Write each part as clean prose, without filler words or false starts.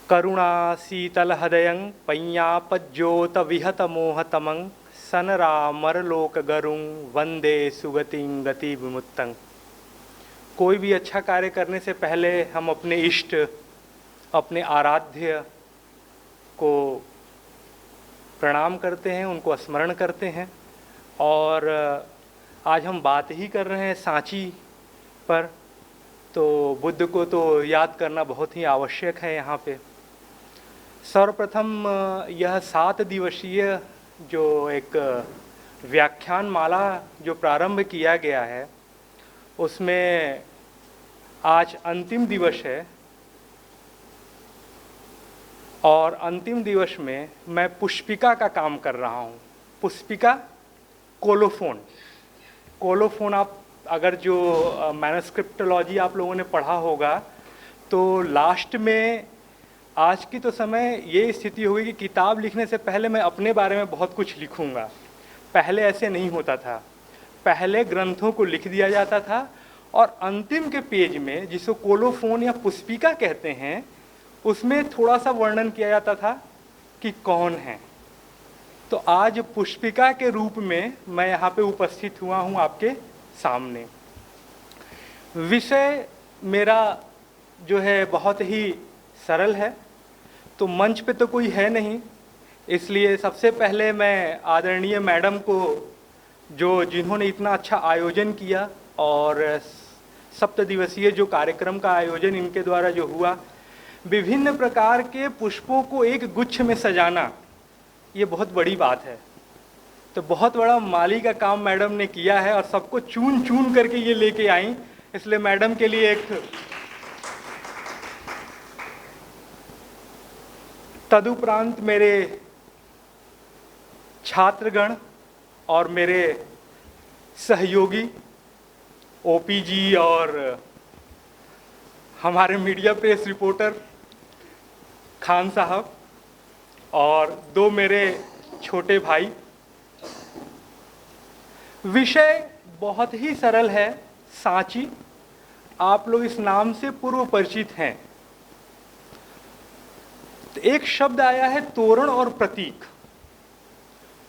करुणा शीतलहृदयं पय्यापज्योतविहतमोहतमं सनरामरलोकगरुं वंदे सुगतिं गतिविमुक्तं। कोई भी अच्छा कार्य करने से पहले हम अपने इष्ट, अपने आराध्य को प्रणाम करते हैं, उनको स्मरण करते हैं। और आज हम बात ही कर रहे हैं सांची पर, तो बुद्ध को तो याद करना बहुत ही आवश्यक है यहाँ पे। सर्वप्रथम यह 7 दिवसीय जो एक व्याख्यान माला जो प्रारंभ किया गया है, उसमें आज अंतिम दिवस है। और अंतिम दिवस में मैं पुष्पिका का काम कर रहा हूँ। पुष्पिका कोलोफोन। कोलोफोन आप अगर जो मैनस्क्रिप्टोलॉजी आप लोगों ने पढ़ा होगा तो लास्ट में आज की तो समय ये स्थिति होगी कि किताब लिखने से पहले मैं अपने बारे में बहुत कुछ लिखूंगा। पहले ऐसे नहीं होता था। पहले ग्रंथों को लिख दिया जाता था और अंतिम के पेज में, जिसको कोलोफोन या पुष्पिका कहते हैं, उसमें थोड़ा सा वर्णन किया जाता था कि कौन है। तो आज पुष्पिका के रूप में मैं यहाँ पे उपस्थित हुआ हूँ आपके सामने। विषय मेरा जो है बहुत ही सरल है, तो मंच पे तो कोई है नहीं, इसलिए सबसे पहले मैं आदरणीय मैडम को, जिन्होंने इतना अच्छा आयोजन किया और 7 दिवसीय जो कार्यक्रम का आयोजन इनके द्वारा जो हुआ, विभिन्न प्रकार के पुष्पों को एक गुच्छ में सजाना, ये बहुत बड़ी बात है। तो बहुत बड़ा माली का काम मैडम ने किया है और सबको चुन चुन करके ये लेके आई, इसलिए मैडम के लिए एक। तदुपरांत मेरे छात्रगण और मेरे सहयोगी ओपी जी और हमारे मीडिया प्रेस रिपोर्टर खान साहब और 2 मेरे छोटे भाई। विषय बहुत ही सरल है, सांची। आप लोग इस नाम से पूर्व परिचित हैं। तो एक शब्द आया है तोरण और प्रतीक।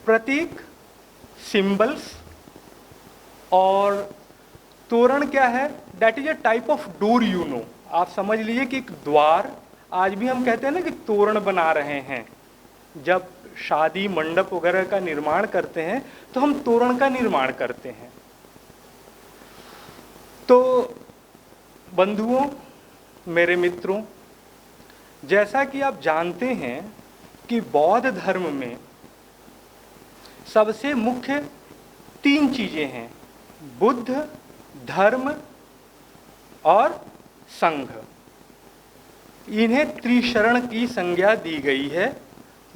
प्रतीक सिंबल्स, और तोरण क्या है? That is a type of door, you know. आप समझ लीजिए कि एक द्वार। आज भी हम कहते हैं ना कि तोरण बना रहे हैं। जब शादी मंडप वगैरह का निर्माण करते हैं तो हम तोरण का निर्माण करते हैं। तो बंधुओं, मेरे मित्रों, जैसा कि आप जानते हैं कि बौद्ध धर्म में सबसे मुख्य 3 चीजें हैं: बुद्ध, धर्म और संघ। इन्हें त्रिशरण की संज्ञा दी गई है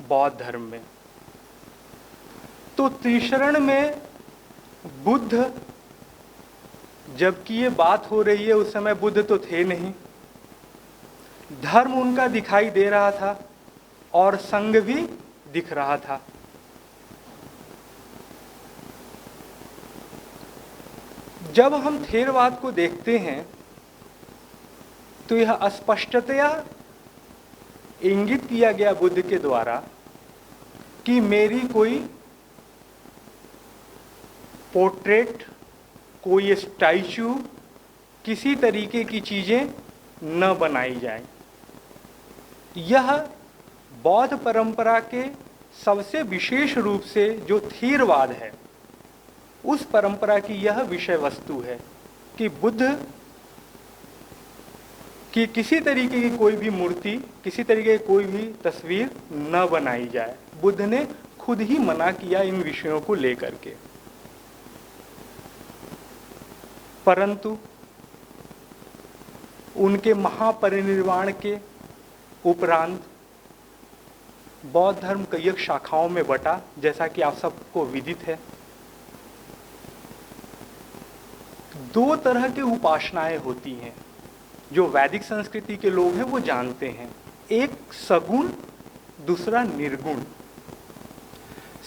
बौद्ध धर्म में। तो त्रिशरण में बुद्ध, जबकि ये बात हो रही है उस समय बुद्ध तो थे नहीं, धर्म उनका दिखाई दे रहा था और संघ भी दिख रहा था। जब हम थेरवाद को देखते हैं तो यह स्पष्टतया इंगित किया गया बुद्ध के द्वारा कि मेरी कोई पोर्ट्रेट, कोई स्टैचू, किसी तरीके की चीजें न बनाई जाए। यह बौद्ध परंपरा के सबसे विशेष रूप से जो थेरवाद है, उस परंपरा की यह विषय वस्तु है कि बुद्ध की किसी तरीके की कोई भी मूर्ति, किसी तरीके की कोई भी तस्वीर न बनाई जाए। बुद्ध ने खुद ही मना किया इन विषयों को लेकर के। परंतु उनके महापरिनिर्वाण के उपरांत बौद्ध धर्म कई शाखाओं में बटा, जैसा कि आप सबको विदित है। 2 तरह की उपासनाएं होती हैं, जो वैदिक संस्कृति के लोग हैं वो जानते हैं। एक सगुण, दूसरा निर्गुण।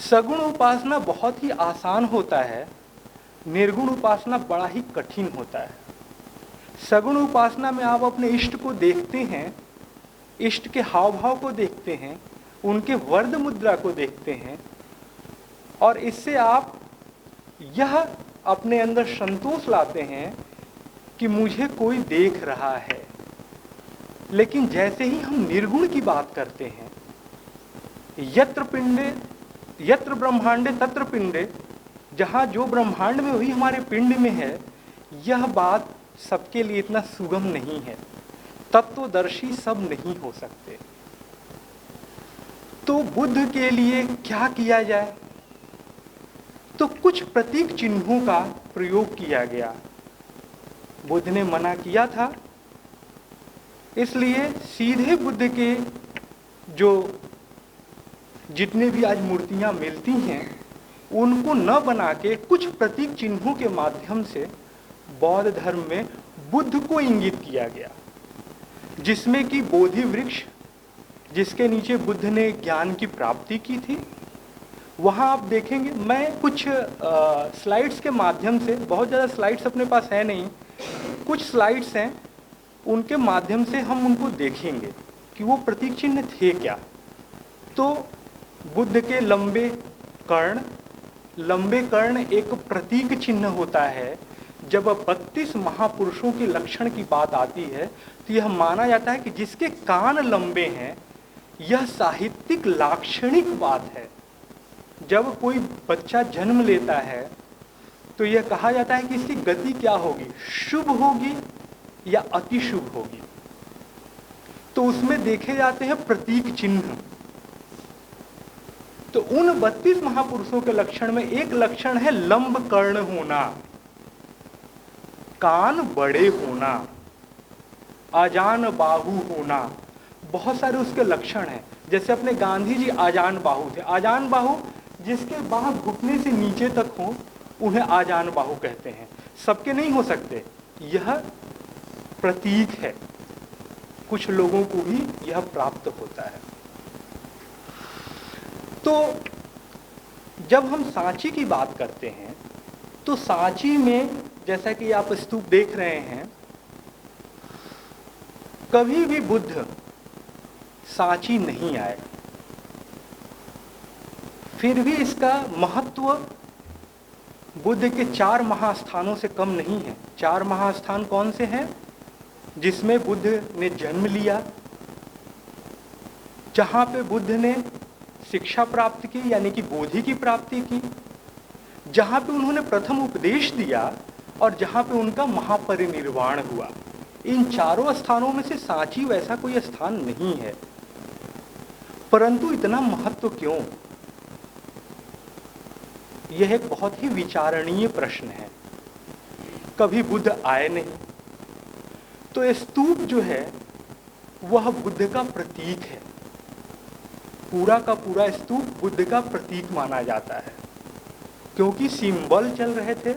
सगुण उपासना बहुत ही आसान होता है, निर्गुण उपासना बड़ा ही कठिन होता है। सगुण उपासना में आप अपने इष्ट को देखते हैं इष्ट के हाव भाव को देखते हैं, उनके वरद मुद्रा को देखते हैं, और इससे आप यह अपने अंदर संतोष लाते हैं कि मुझे कोई देख रहा है। लेकिन जैसे ही हम निर्गुण की बात करते हैं, यत्र ब्रह्मांडे तत्र पिंडे, जहाँ जो ब्रह्मांड में वही हमारे पिंड में है, यह बात सबके लिए इतना सुगम नहीं है। तत्वदर्शी सब नहीं हो सकते। तो बुद्ध के लिए क्या किया जाए? तो कुछ प्रतीक चिन्हों का प्रयोग किया गया। बुद्ध ने मना किया था, इसलिए सीधे बुद्ध के जो जितने भी आज मूर्तियां मिलती हैं, उनको न बना के कुछ प्रतीक चिन्हों के माध्यम से बौद्ध धर्म में बुद्ध को इंगित किया गया, जिसमें कि बोधि वृक्ष, जिसके नीचे बुद्ध ने ज्ञान की प्राप्ति की थी। वहाँ आप देखेंगे, मैं कुछ स्लाइड्स के माध्यम से, बहुत ज़्यादा स्लाइड्स अपने पास है नहीं, कुछ स्लाइड्स हैं, उनके माध्यम से हम उनको देखेंगे कि वो प्रतीक चिन्ह थे क्या। तो बुद्ध के लंबे कर्ण एक प्रतीक चिन्ह होता है। जब 32 महापुरुषों के लक्षण की बात आती है तो यह माना जाता है कि जिसके कान लंबे हैं, यह साहित्यिक लाक्षणिक बात है। जब कोई बच्चा जन्म लेता है तो यह कहा जाता है कि इसकी गति क्या होगी, शुभ होगी या अति शुभ होगी। तो उसमें देखे जाते हैं प्रतीक चिन्ह। तो उन 32 महापुरुषों के लक्षण में एक लक्षण है लंब कर्ण होना, कान बड़े होना, आजान बाहु होना। बहुत सारे उसके लक्षण हैं। जैसे अपने गांधी जी आजान बाहु थे। आजान बाहु जिसके बाह घुटने से नीचे तक हो, उन्हें आजान बाहु कहते हैं। सबके नहीं हो सकते, यह प्रतीक है। कुछ लोगों को भी यह प्राप्त होता है। तो जब हम सांची की बात करते हैं तो सांची में, जैसा कि आप स्तूप देख रहे हैं, कभी भी बुद्ध सांची नहीं आए। फिर भी इसका महत्व बुद्ध के 4 महास्थानों से कम नहीं है। 4 महास्थान कौन से हैं? जिसमें बुद्ध ने जन्म लिया, जहां पे बुद्ध ने शिक्षा प्राप्त की, यानी कि बोधि की प्राप्ति की, जहां पे उन्होंने प्रथम उपदेश दिया, और जहां पे उनका महापरिनिर्वाण हुआ। इन 4 स्थानों में से सांची वैसा कोई स्थान नहीं है। परंतु इतना महत्व क्यों? यह एक बहुत ही विचारणीय प्रश्न है। कभी बुद्ध आए नहीं, तो स्तूप जो है वह बुद्ध का प्रतीक है। पूरा का पूरा स्तूप बुद्ध का प्रतीक माना जाता है, क्योंकि सिंबल चल रहे थे,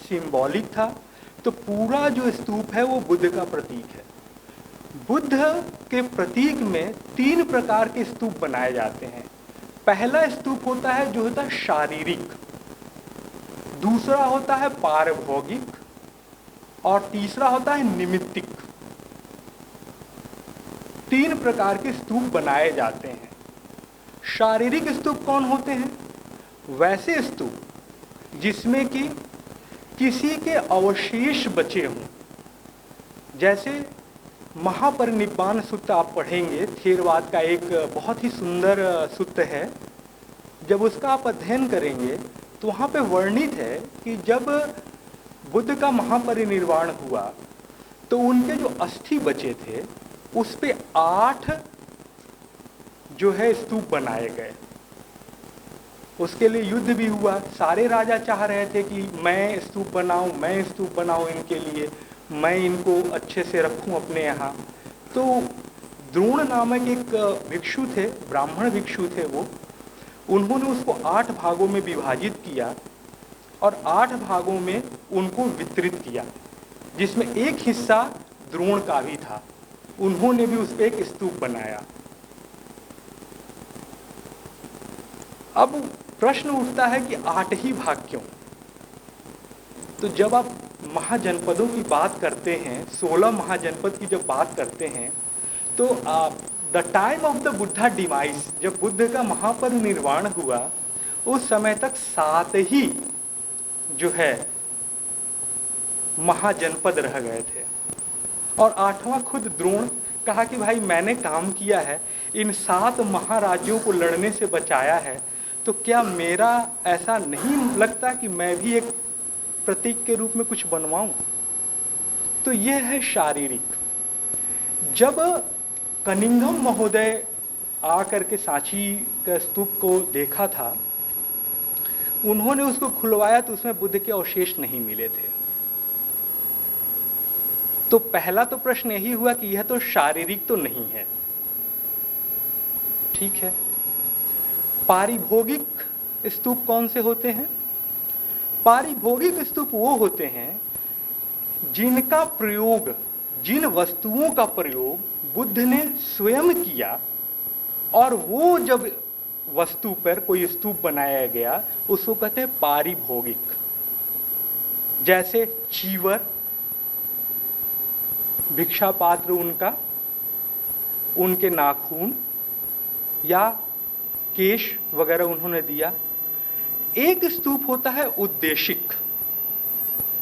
सिंबॉलिक था। तो पूरा जो स्तूप है वो बुद्ध का प्रतीक है। बुद्ध के प्रतीक में 3 प्रकार के स्तूप बनाए जाते हैं। पहला स्तूप होता है जो होता है शारीरिक, दूसरा होता है पारभौगिक, और तीसरा होता है निमित्तिक। 3 प्रकार के स्तूप बनाए जाते हैं। शारीरिक स्तूप कौन होते हैं? वैसे स्तूप जिसमें कि किसी के अवशेष बचे हों। जैसे महापरिनिब्बाण सूत्र आप पढ़ेंगे, थेरवाद का एक बहुत ही सुंदर सूत्र है। जब उसका आप अध्ययन करेंगे तो वहाँ पे वर्णित है कि जब बुद्ध का महापरिनिर्वाण हुआ तो उनके जो अस्थि बचे थे उस पे 8 जो है स्तूप बनाए गए। उसके लिए युद्ध भी हुआ। सारे राजा चाह रहे थे कि मैं स्तूप बनाऊं इनके लिए, मैं इनको अच्छे से रखूं अपने यहाँ। तो द्रोण नामक एक भिक्षु थे, ब्राह्मण भिक्षु थे वो, उन्होंने उसको 8 भागों में विभाजित किया और 8 भागों में उनको वितरित किया, जिसमें एक हिस्सा द्रोण का भी था। उन्होंने भी उस पर एक स्तूप बनाया। अब प्रश्न उठता है कि 8 ही भाग क्यों? तो जब आप महाजनपदों की बात करते हैं, 16 महाजनपद की जब बात करते हैं, तो the time of the Buddha device, जब बुद्ध का महापरिनिर्वाण हुआ उस समय तक 7 ही जो है महाजनपद रह गए थे। और 8वां खुद द्रोण कहा कि भाई मैंने काम किया है, इन 7 महाराज्यों को लड़ने से बचाया है, तो क्या मेरा ऐसा नहीं लगता कि मैं भी एक प्रतीक के रूप में कुछ बनवाऊं। तो यह है शारीरिक। जब कनिंघम महोदय आकर के सांची के स्तूप को देखा था, उन्होंने उसको खुलवाया तो उसमें बुद्ध के अवशेष नहीं मिले थे। तो पहला तो प्रश्न यही हुआ कि यह तो शारीरिक तो नहीं है, ठीक है। पारिभोगिक स्तूप कौन से होते हैं? पारिभोगिक स्तूप वो होते हैं जिनका प्रयोग, जिन वस्तुओं का प्रयोग बुद्ध ने स्वयं किया, और वो जब वस्तु पर कोई स्तूप बनाया गया उसको कहते हैं पारिभोगिक। जैसे चीवर, भिक्षा पात्र उनका, उनके नाखून या केश वगैरह उन्होंने दिया। एक स्तूप होता है उद्देशिक,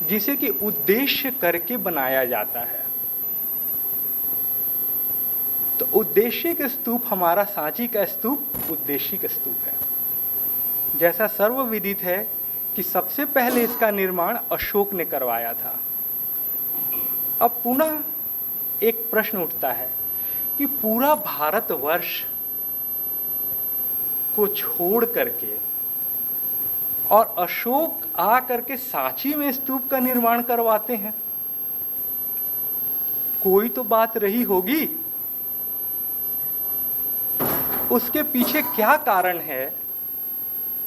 जिसे कि उद्देश्य करके बनाया जाता है। तो उद्देशिक स्तूप, हमारा सांची का स्तूप उद्देशिक स्तूप है। जैसा सर्वविदित है कि सबसे पहले इसका निर्माण अशोक ने करवाया था। अब पुनः एक प्रश्न उठता है कि पूरा भारतवर्ष को छोड़ करके और अशोक आ करके सांची में स्तूप का निर्माण करवाते हैं, कोई तो बात रही होगी। उसके पीछे क्या कारण है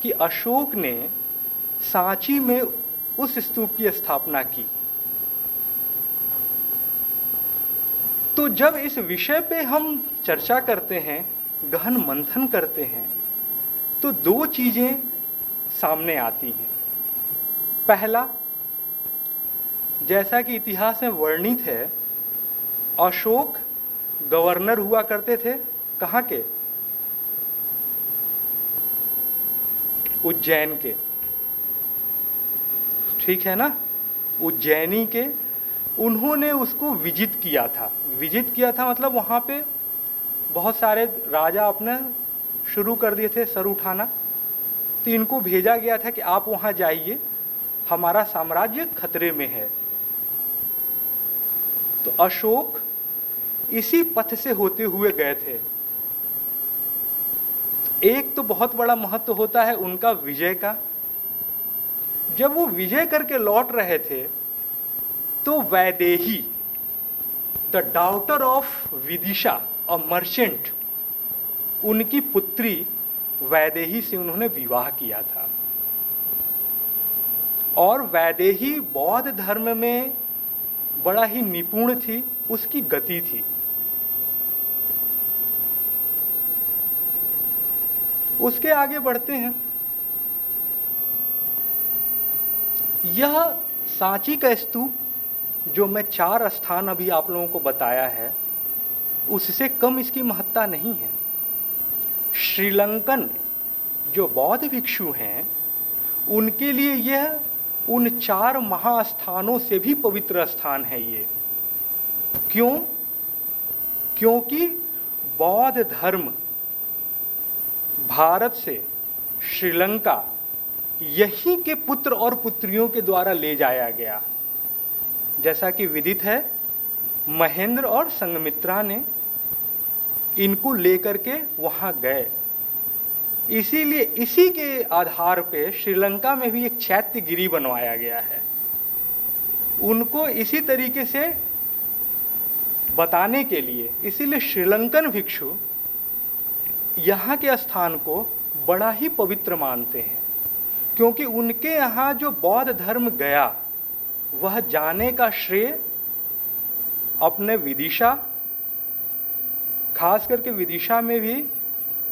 कि अशोक ने सांची में उस स्तूप की स्थापना की? तो जब इस विषय पे हम चर्चा करते हैं, गहन मंथन करते हैं, तो 2 चीजें सामने आती हैं। पहला, जैसा कि इतिहास में वर्णित है, अशोक गवर्नर हुआ करते थे, कहाँ के? उज्जैन के, ठीक है ना, उज्जैनी के। उन्होंने उसको विजित किया था। विजित किया था मतलब वहाँ पे बहुत सारे राजा अपने शुरू कर दिए थे सर उठाना, तो इनको भेजा गया था कि आप वहाँ जाइए, हमारा साम्राज्य खतरे में है। तो अशोक इसी पथ से होते हुए गए थे। एक तो बहुत बड़ा महत्व होता है उनका विजय का। जब वो विजय करके लौट रहे थे तो Vaidehi, the daughter of Vidisha, a merchant, उनकी पुत्री वैदेही से उन्होंने विवाह किया था। और वैदेही बौद्ध धर्म में बड़ा ही निपुण थी, उसकी गति थी। उसके आगे बढ़ते हैं। यह सांची का स्तूप, जो मैं 4 स्थान अभी आप लोगों को बताया है, उससे कम इसकी महत्ता नहीं है। श्रीलंकन जो बौद्ध भिक्षु हैं, उनके लिए यह उन 4 महास्थानों से भी पवित्र स्थान है ये। क्यों? क्योंकि बौद्ध धर्म भारत से श्रीलंका यहीं के पुत्र और पुत्रियों के द्वारा ले जाया गया। जैसा कि विदित है, महेंद्र और संघमित्रा ने इनको लेकर के वहां गए। इसीलिए इसी के आधार पे श्रीलंका में भी एक चैत्यगिरी बनवाया गया है। उनको इसी तरीके से बताने के लिए, इसीलिए श्रीलंकन भिक्षु यहाँ के स्थान को बड़ा ही पवित्र मानते हैं, क्योंकि उनके यहाँ जो बौद्ध धर्म गया वह जाने का श्रेय अपने विदिशा, खास करके विदिशा में भी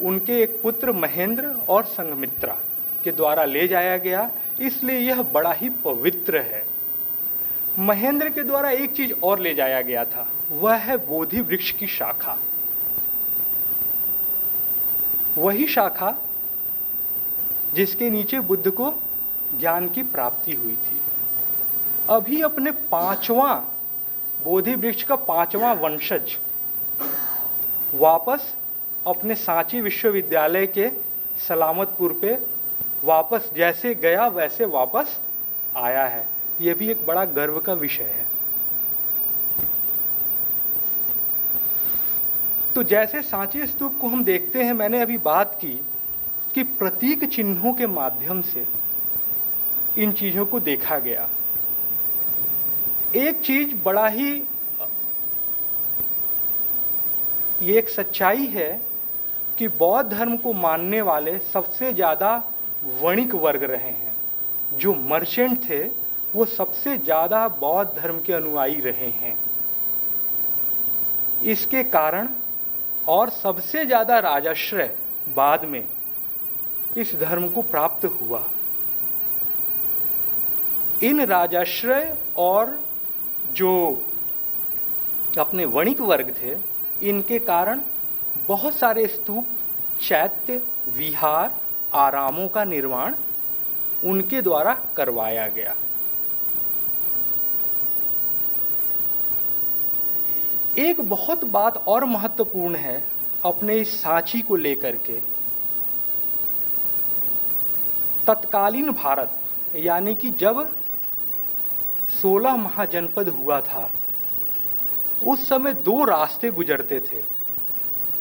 उनके एक पुत्र महेंद्र और संघमित्रा के द्वारा ले जाया गया। इसलिए यह बड़ा ही पवित्र है। महेंद्र के द्वारा एक चीज और ले जाया गया था, वह है बोधि वृक्ष की शाखा। वही शाखा जिसके नीचे बुद्ध को ज्ञान की प्राप्ति हुई थी। अभी अपने 5वां बोधि वृक्ष का 5वां वंशज वापस अपने सांची विश्वविद्यालय के सलामतपुर पे वापस जैसे गया वैसे वापस आया है। ये भी एक बड़ा गर्व का विषय है। तो जैसे सांची स्तूप को हम देखते हैं, मैंने अभी बात की कि प्रतीक चिन्हों के माध्यम से इन चीजों को देखा गया। एक चीज बड़ा ही, ये एक सच्चाई है कि बौद्ध धर्म को मानने वाले सबसे ज्यादा वणिक वर्ग रहे हैं। जो मर्चेंट थे वो सबसे ज्यादा बौद्ध धर्म के अनुयायी रहे हैं। इसके कारण और सबसे ज्यादा राजाश्रय बाद में इस धर्म को प्राप्त हुआ। इन राजाश्रय और जो अपने वणिक वर्ग थे, इनके कारण बहुत सारे स्तूप, चैत्य, विहार, आरामों का निर्माण उनके द्वारा करवाया गया। एक बहुत बात और महत्वपूर्ण है अपने इस सांची को लेकर के। तत्कालीन भारत, यानी कि जब 16 महाजनपद हुआ था, उस समय 2 रास्ते गुजरते थे।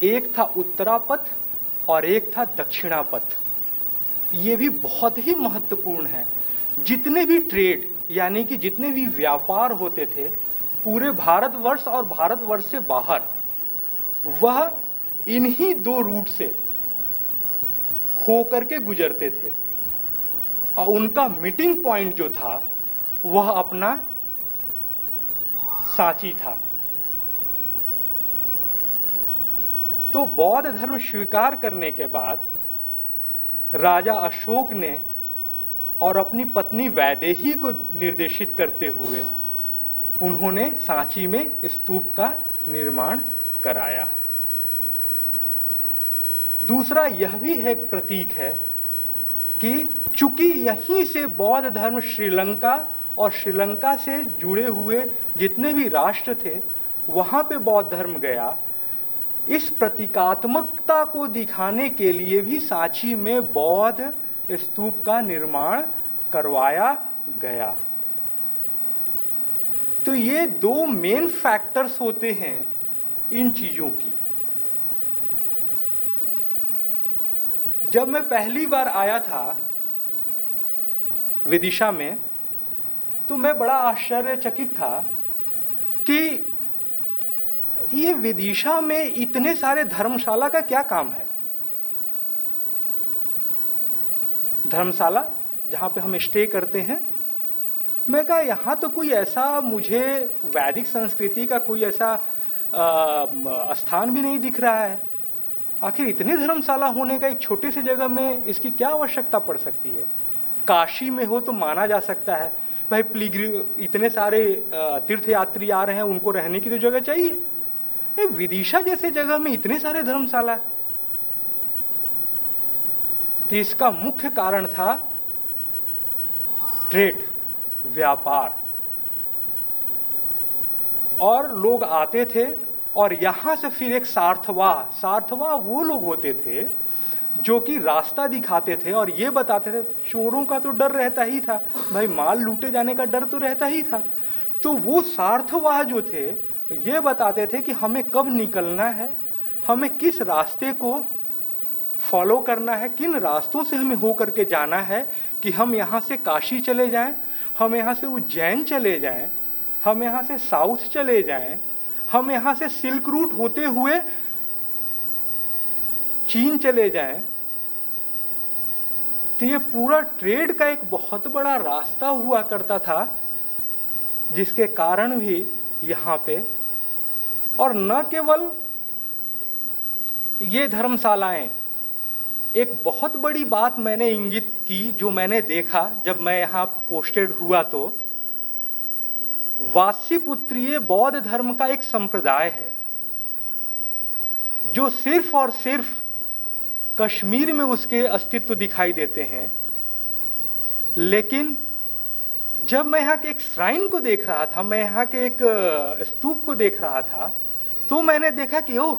एक था उत्तरापथ और एक था दक्षिणापथ। ये भी बहुत ही महत्वपूर्ण है। जितने भी ट्रेड, यानी कि जितने भी व्यापार होते थे पूरे भारतवर्ष और भारतवर्ष से बाहर, वह इन्हीं 2 रूट से होकर के गुजरते थे। और उनका मीटिंग पॉइंट जो था वह अपना सांची था। तो बौद्ध धर्म स्वीकार करने के बाद राजा अशोक ने और अपनी पत्नी वैदेही को निर्देशित करते हुए उन्होंने सांची में स्तूप का निर्माण कराया। दूसरा यह भी एक प्रतीक है कि चूंकि यहीं से बौद्ध धर्म श्रीलंका और श्रीलंका से जुड़े हुए जितने भी राष्ट्र थे वहां पे बौद्ध धर्म गया, इस प्रतीकात्मकता को दिखाने के लिए भी सांची में बौद्ध स्तूप का निर्माण करवाया गया। तो ये 2 मेन फैक्टर्स होते हैं इन चीजों की। जब मैं पहली बार आया था विदिशा में, तो मैं बड़ा आश्चर्यचकित था कि ये विदिशा में इतने सारे धर्मशाला का क्या काम है। धर्मशाला जहाँ पे हम स्टे करते हैं, मैं कहा यहाँ तो कोई ऐसा मुझे वैदिक संस्कृति का कोई ऐसा स्थान भी नहीं दिख रहा है। आखिर इतने धर्मशाला होने का एक छोटे से जगह में इसकी क्या आवश्यकता पड़ सकती है। काशी में हो तो माना जा सकता है, भाई इतने सारे तीर्थयात्री आ रहे हैं, उनको रहने की तो जगह चाहिए। विदिशा जैसे जगह में इतने सारे धर्मशाला। तो इसका मुख्य कारण था ट्रेड, व्यापार। और लोग आते थे और यहां से फिर एक सार्थवाह वो लोग होते थे जो कि रास्ता दिखाते थे और ये बताते थे। चोरों का तो डर रहता ही था, भाई माल लूटे जाने का डर तो रहता ही था। तो वो सार्थवाह जो थे ये बताते थे कि हमें कब निकलना है, हमें किस रास्ते को फॉलो करना है, किन रास्तों से हमें हो करके जाना है कि हम यहाँ से काशी चले जाएं, हम यहाँ से उज्जैन चले जाएं, हम यहाँ से साउथ चले जाएं, हम यहाँ से सिल्क रूट होते हुए चीन चले जाएं। तो ये पूरा ट्रेड का एक बहुत बड़ा रास्ता हुआ करता था, जिसके कारण भी यहाँ पे, और न केवल ये धर्मशालाएं, एक बहुत बड़ी बात मैंने इंगित की जो मैंने देखा जब मैं यहाँ पोस्टेड हुआ, तो वास्यपुत्रीय बौद्ध धर्म का एक संप्रदाय है जो सिर्फ और सिर्फ कश्मीर में उसके अस्तित्व दिखाई देते हैं, लेकिन जब मैं यहाँ के एक श्राइन को देख रहा था, मैं यहाँ के एक स्तूप को देख रहा था, तो मैंने देखा कि ओह,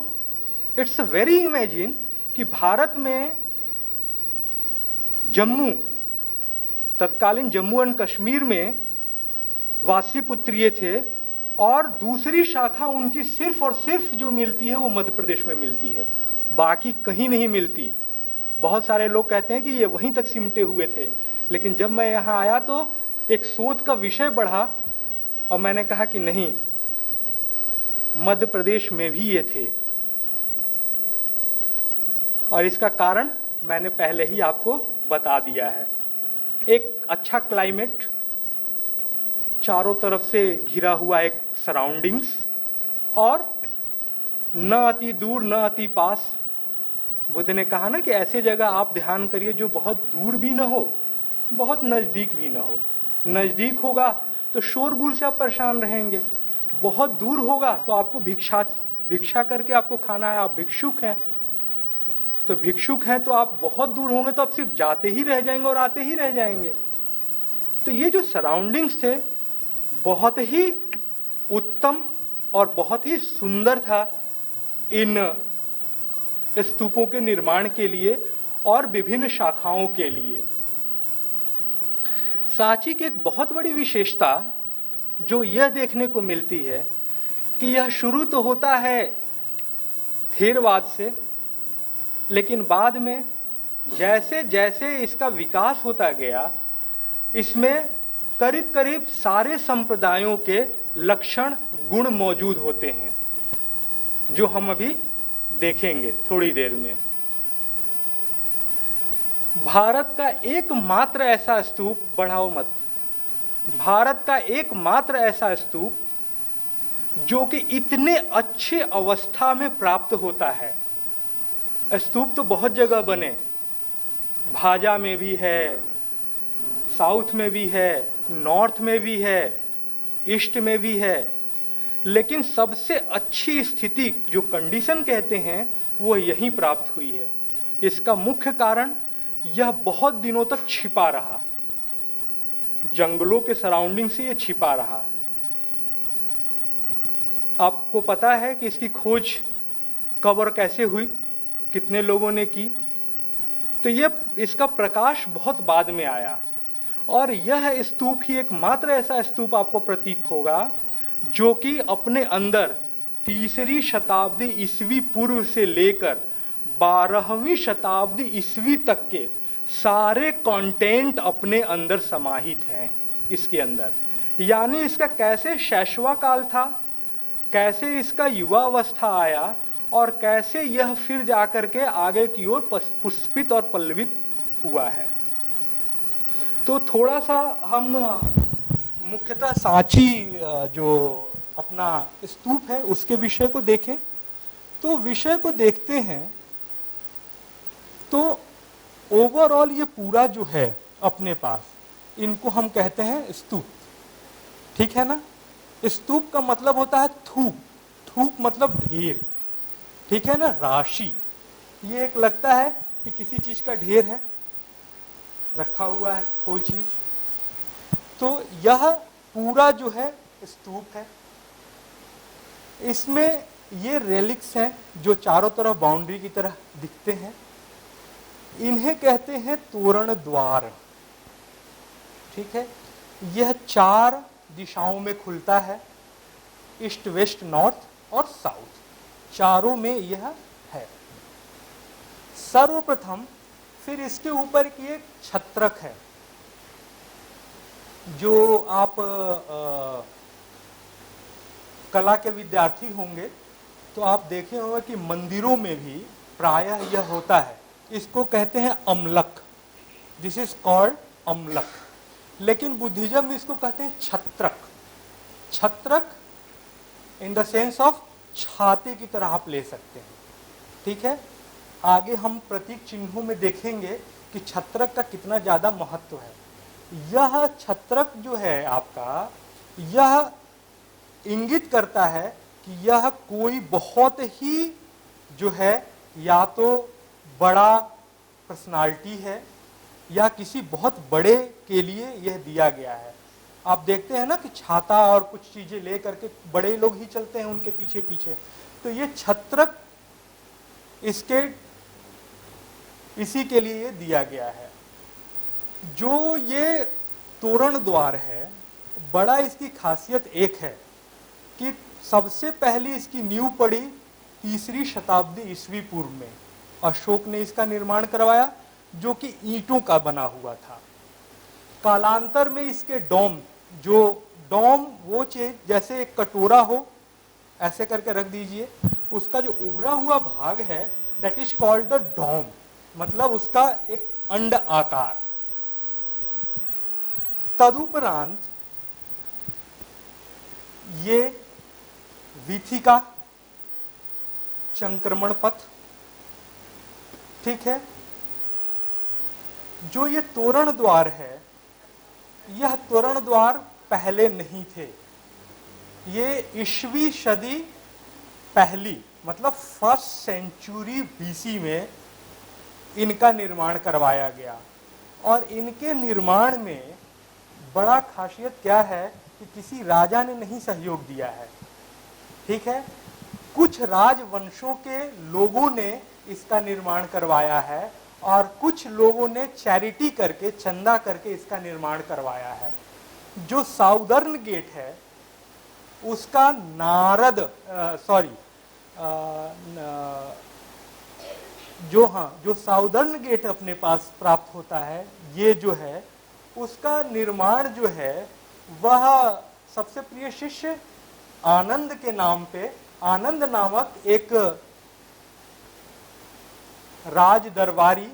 इट्स अ वेरी इमेजिन कि भारत में जम्मू, तत्कालीन जम्मू एंड कश्मीर में वासीपुत्रीय थे, और दूसरी शाखा उनकी सिर्फ और सिर्फ जो मिलती है वो मध्य प्रदेश में मिलती है, बाकी कहीं नहीं मिलती। बहुत सारे लोग कहते हैं कि ये वहीं तक सिमटे हुए थे, लेकिन जब मैं यहाँ आया तो एक शोध का विषय बढ़ा और मैंने कहा कि नहीं, मध्य प्रदेश में भी ये थे। और इसका कारण मैंने पहले ही आपको बता दिया है। एक अच्छा क्लाइमेट, चारों तरफ से घिरा हुआ एक सराउंडिंग्स, और न अति दूर न अति पास। बुद्ध ने कहा ना कि ऐसे जगह आप ध्यान करिए जो बहुत दूर भी ना हो, बहुत नज़दीक भी ना हो। नज़दीक होगा तो शोरगुल से आप परेशान रहेंगे, बहुत दूर होगा तो आपको भिक्षा करके आपको खाना है, आप भिक्षुक हैं। तो भिक्षुक हैं तो आप बहुत दूर होंगे तो आप सिर्फ जाते ही रह जाएंगे और आते ही रह जाएंगे। तो ये जो सराउंडिंग्स थे बहुत ही उत्तम और बहुत ही सुंदर था इन स्तूपों के निर्माण के लिए और विभिन्न शाखाओं के लिए। सांची की एक बहुत बड़ी विशेषता जो यह देखने को मिलती है कि यह शुरू तो होता है थेरवाद से, लेकिन बाद में जैसे जैसे इसका विकास होता गया, इसमें करीब करीब सारे संप्रदायों के लक्षण गुण मौजूद होते हैं, जो हम अभी देखेंगे थोड़ी देर में। भारत का एकमात्र ऐसा स्तूप, बढ़ाओ मत, भारत का एकमात्र ऐसा स्तूप जो कि इतने अच्छे अवस्था में प्राप्त होता है। स्तूप तो बहुत जगह बने, भाजा में भी है, साउथ में भी है, नॉर्थ में भी है, ईस्ट में भी है, लेकिन सबसे अच्छी स्थिति जो कंडीशन कहते हैं वो यहीं प्राप्त हुई है। इसका मुख्य कारण यह बहुत दिनों तक छिपा रहा, जंगलों के सराउंडिंग से ये छिपा रहा। आपको पता है कि इसकी खोज कब और कैसे हुई, कितने लोगों ने की? तो ये इसका प्रकाश बहुत बाद में आया, और यह स्तूप ही एकमात्र ऐसा स्तूप आपको प्रतीत होगा जो कि अपने अंदर 3री शताब्दी ईस्वी पूर्व से लेकर 12वीं शताब्दी ईस्वी तक के सारे कंटेंट अपने अंदर समाहित हैं इसके अंदर। यानी इसका कैसे शैशवा काल था, कैसे इसका युवा अवस्था आया, और कैसे यह फिर जाकर के आगे की ओर पुष्पित और पल्लवित हुआ है। तो थोड़ा सा हम मुख्यतः सांची जो अपना स्तूप है उसके विषय को देखें। तो विषय को देखते हैं तो ओवरऑल ये पूरा जो है अपने पास, इनको हम कहते हैं स्तूप, ठीक है ना। स्तूप का मतलब होता है थूक, थूक मतलब ढेर, ठीक है ना, राशि। ये एक लगता है कि किसी चीज का ढेर है, रखा हुआ है कोई चीज, तो यह पूरा जो है स्तूप है। इसमें ये रेलिक्स हैं जो चारों तरफ बाउंड्री की तरह दिखते हैं, इन्हें कहते हैं तोरण द्वार, ठीक है। यह 4 दिशाओं में खुलता है, ईस्ट, वेस्ट, नॉर्थ और साउथ, चारों में यह है। सर्वप्रथम फिर इसके ऊपर की एक छत्रक है, जो आप कला के विद्यार्थी होंगे तो आप देखे होंगे कि मंदिरों में भी प्रायः यह होता है। इसको कहते हैं अमलक, दिस इज कॉल्ड अमलक, लेकिन बुद्धिज्म में इसको कहते हैं छत्रक। छत्रक इन द सेंस ऑफ छाते की तरह आप ले सकते हैं, ठीक है। आगे हम प्रतीक चिन्हों में देखेंगे कि छत्रक का कितना ज़्यादा महत्व है। यह छत्रक जो है आपका, यह इंगित करता है कि यह कोई बहुत ही जो है या तो बड़ा पर्सनालिटी है या किसी बहुत बड़े के लिए यह दिया गया है। आप देखते हैं ना कि छाता और कुछ चीजें ले करके बड़े लोग ही चलते हैं उनके पीछे पीछे, तो ये छत्रक इसके इसी के लिए ये दिया गया है। जो ये तोरण द्वार है, बड़ा इसकी खासियत एक है कि सबसे पहली इसकी नींव पड़ी 3री शताब्दी ईस्वी पूर्व में। अशोक ने इसका निर्माण करवाया, जो कि ईंटों का बना हुआ था। कालांतर में इसके डोम, जो डोम वो चीज जैसे एक कटोरा हो ऐसे करके रख दीजिए, उसका जो उभरा हुआ भाग है that is called the dome, मतलब उसका एक अंड आकार। तदुपरांत ये वीथिका, संक्रमण पथ, ठीक है। जो ये तोरण द्वार है, यह तोरण द्वार पहले नहीं थे। ये ईस्वी सदी पहली, मतलब 1st सेंचुरी बीसी में इनका निर्माण करवाया गया। और इनके निर्माण में बड़ा खासियत क्या है कि किसी राजा ने नहीं सहयोग दिया है, ठीक है। कुछ राजवंशों के लोगों ने इसका निर्माण करवाया है और कुछ लोगों ने चैरिटी करके, चंदा करके इसका निर्माण करवाया है। जो साउदर्न गेट है उसका जो साउदर्न गेट अपने पास प्राप्त होता है, ये जो है उसका निर्माण जो है वह सबसे प्रिय शिष्य आनंद के नाम पे, आनंद नामक एक राज दरबारी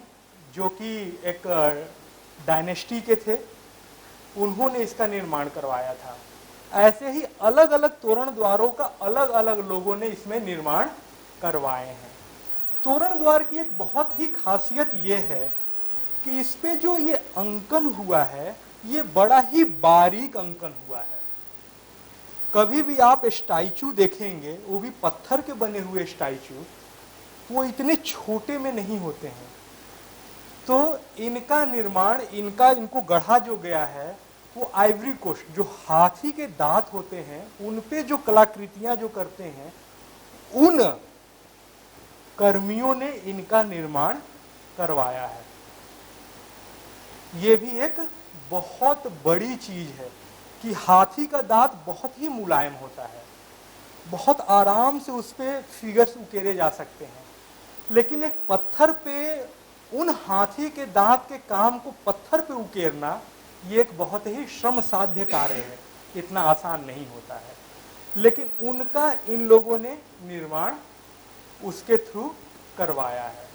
जो कि एक डायनेस्टी के थे, उन्होंने इसका निर्माण करवाया था। ऐसे ही अलग अलग तोरण द्वारों का अलग अलग लोगों ने इसमें निर्माण करवाए हैं। तोरण द्वार की एक बहुत ही खासियत ये है कि इस पे जो ये अंकन हुआ है, ये बड़ा ही बारीक अंकन हुआ है। कभी भी आप स्टैचू देखेंगे, वो भी पत्थर के बने हुए स्टैचू, वो इतने छोटे में नहीं होते हैं। तो इनका निर्माण, इनको गढ़ा जो गया है वो आइवरी कोस्ट, जो हाथी के दांत होते हैं उन पे जो कलाकृतियां जो करते हैं, उन कर्मियों ने इनका निर्माण करवाया है। ये भी एक बहुत बड़ी चीज है कि हाथी का दांत बहुत ही मुलायम होता है, बहुत आराम से उस पे फिगर्स उकेरे जा सकते हैं। लेकिन एक पत्थर पे उन हाथी के दांत के काम को पत्थर पे उकेरना, ये एक बहुत ही श्रम साध्य कार्य है, इतना आसान नहीं होता है। लेकिन उनका इन लोगों ने निर्माण उसके थ्रू करवाया है।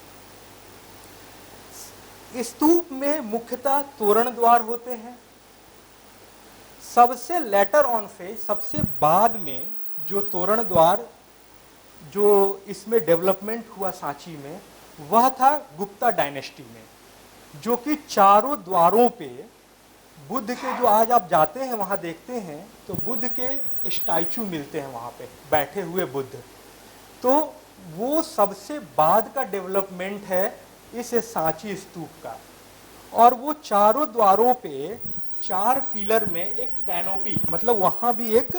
स्तूप में मुख्यतः तोरण द्वार होते हैं। सबसे लेटर ऑन फेज, सबसे बाद में जो तोरण द्वार जो इसमें डेवलपमेंट हुआ सांची में, वह था गुप्ता डायनेस्टी में, जो कि चारों द्वारों पे बुद्ध के, जो आज आप जाते हैं वहां देखते हैं तो बुद्ध के स्टैचू मिलते हैं वहां पे बैठे हुए बुद्ध। तो वो सबसे बाद का डेवलपमेंट है इस सांची स्तूप का। और वो चारों द्वारों पे 4 पिलर में एक कैनोपी, मतलब वहां भी एक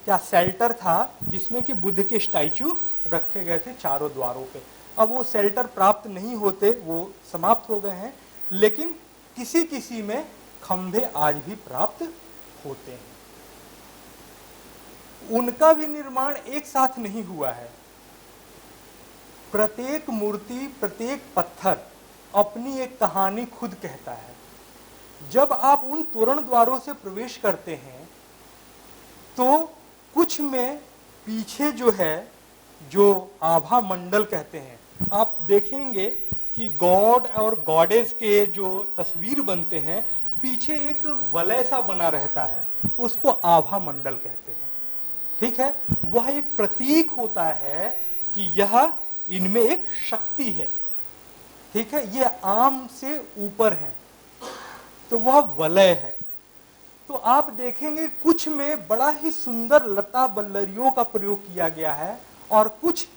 क्या शेल्टर था जिसमें कि बुद्ध के स्टैचू रखे गए थे चारों द्वारों पे। अब वो शेल्टर प्राप्त नहीं होते, वो समाप्त हो गए हैं, लेकिन किसी किसी में खंभे आज भी प्राप्त होते हैं। उनका भी निर्माण एक साथ नहीं हुआ है। प्रत्येक मूर्ति, प्रत्येक पत्थर अपनी एक कहानी खुद कहता है। जब आप उन तोरण द्वारों से प्रवेश करते हैं तो कुछ में पीछे जो है, जो आभा मंडल कहते हैं, आप देखेंगे कि गॉड और गॉडेस के जो तस्वीर बनते हैं, पीछे एक वलय सा बना रहता है, उसको आभा मंडल कहते हैं, ठीक है। वह एक प्रतीक होता है कि यह इनमें एक शक्ति है, ठीक है, ये आम से ऊपर है, तो वह वलय है। तो आप देखेंगे कुछ में बड़ा ही सुंदर लता बल्लरियों का प्रयोग किया गया है और कुछ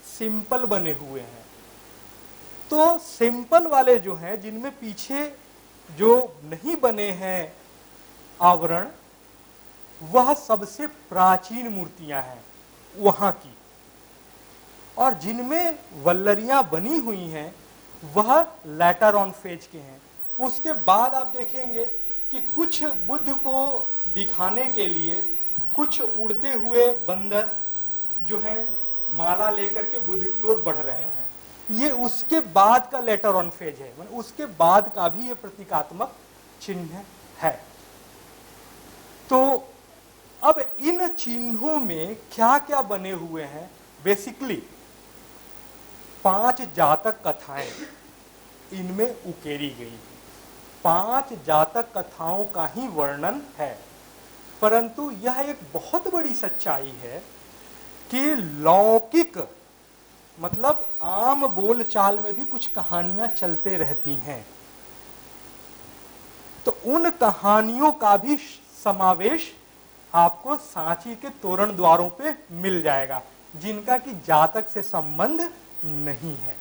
सिंपल बने हुए हैं। तो सिंपल वाले जो हैं, जिनमें पीछे जो नहीं बने हैं आवरण, वह सबसे प्राचीन मूर्तियां हैं वहां की। और जिनमें वल्लरियां बनी हुई हैं वह लेटर ऑन फेज के हैं। उसके बाद आप देखेंगे कि कुछ बुद्ध को दिखाने के लिए कुछ उड़ते हुए बंदर जो है माला लेकर के बुद्ध की ओर बढ़ रहे हैं। ये उसके बाद का लेटर ऑन फेज है, मतलब उसके बाद का भी ये प्रतीकात्मक चिन्ह है। तो अब इन चिन्हों में क्या क्या बने हुए हैं? बेसिकली 5 जातक कथाएं इनमें उकेरी गई हैं। 5 जातक कथाओं का ही वर्णन है, परंतु यह एक बहुत बड़ी सच्चाई है कि लौकिक मतलब आम बोलचाल में भी कुछ कहानियां चलते रहती हैं। तो उन कहानियों का भी समावेश आपको सांची के तोरण द्वारों पे मिल जाएगा, जिनका कि जातक से संबंध नहीं है,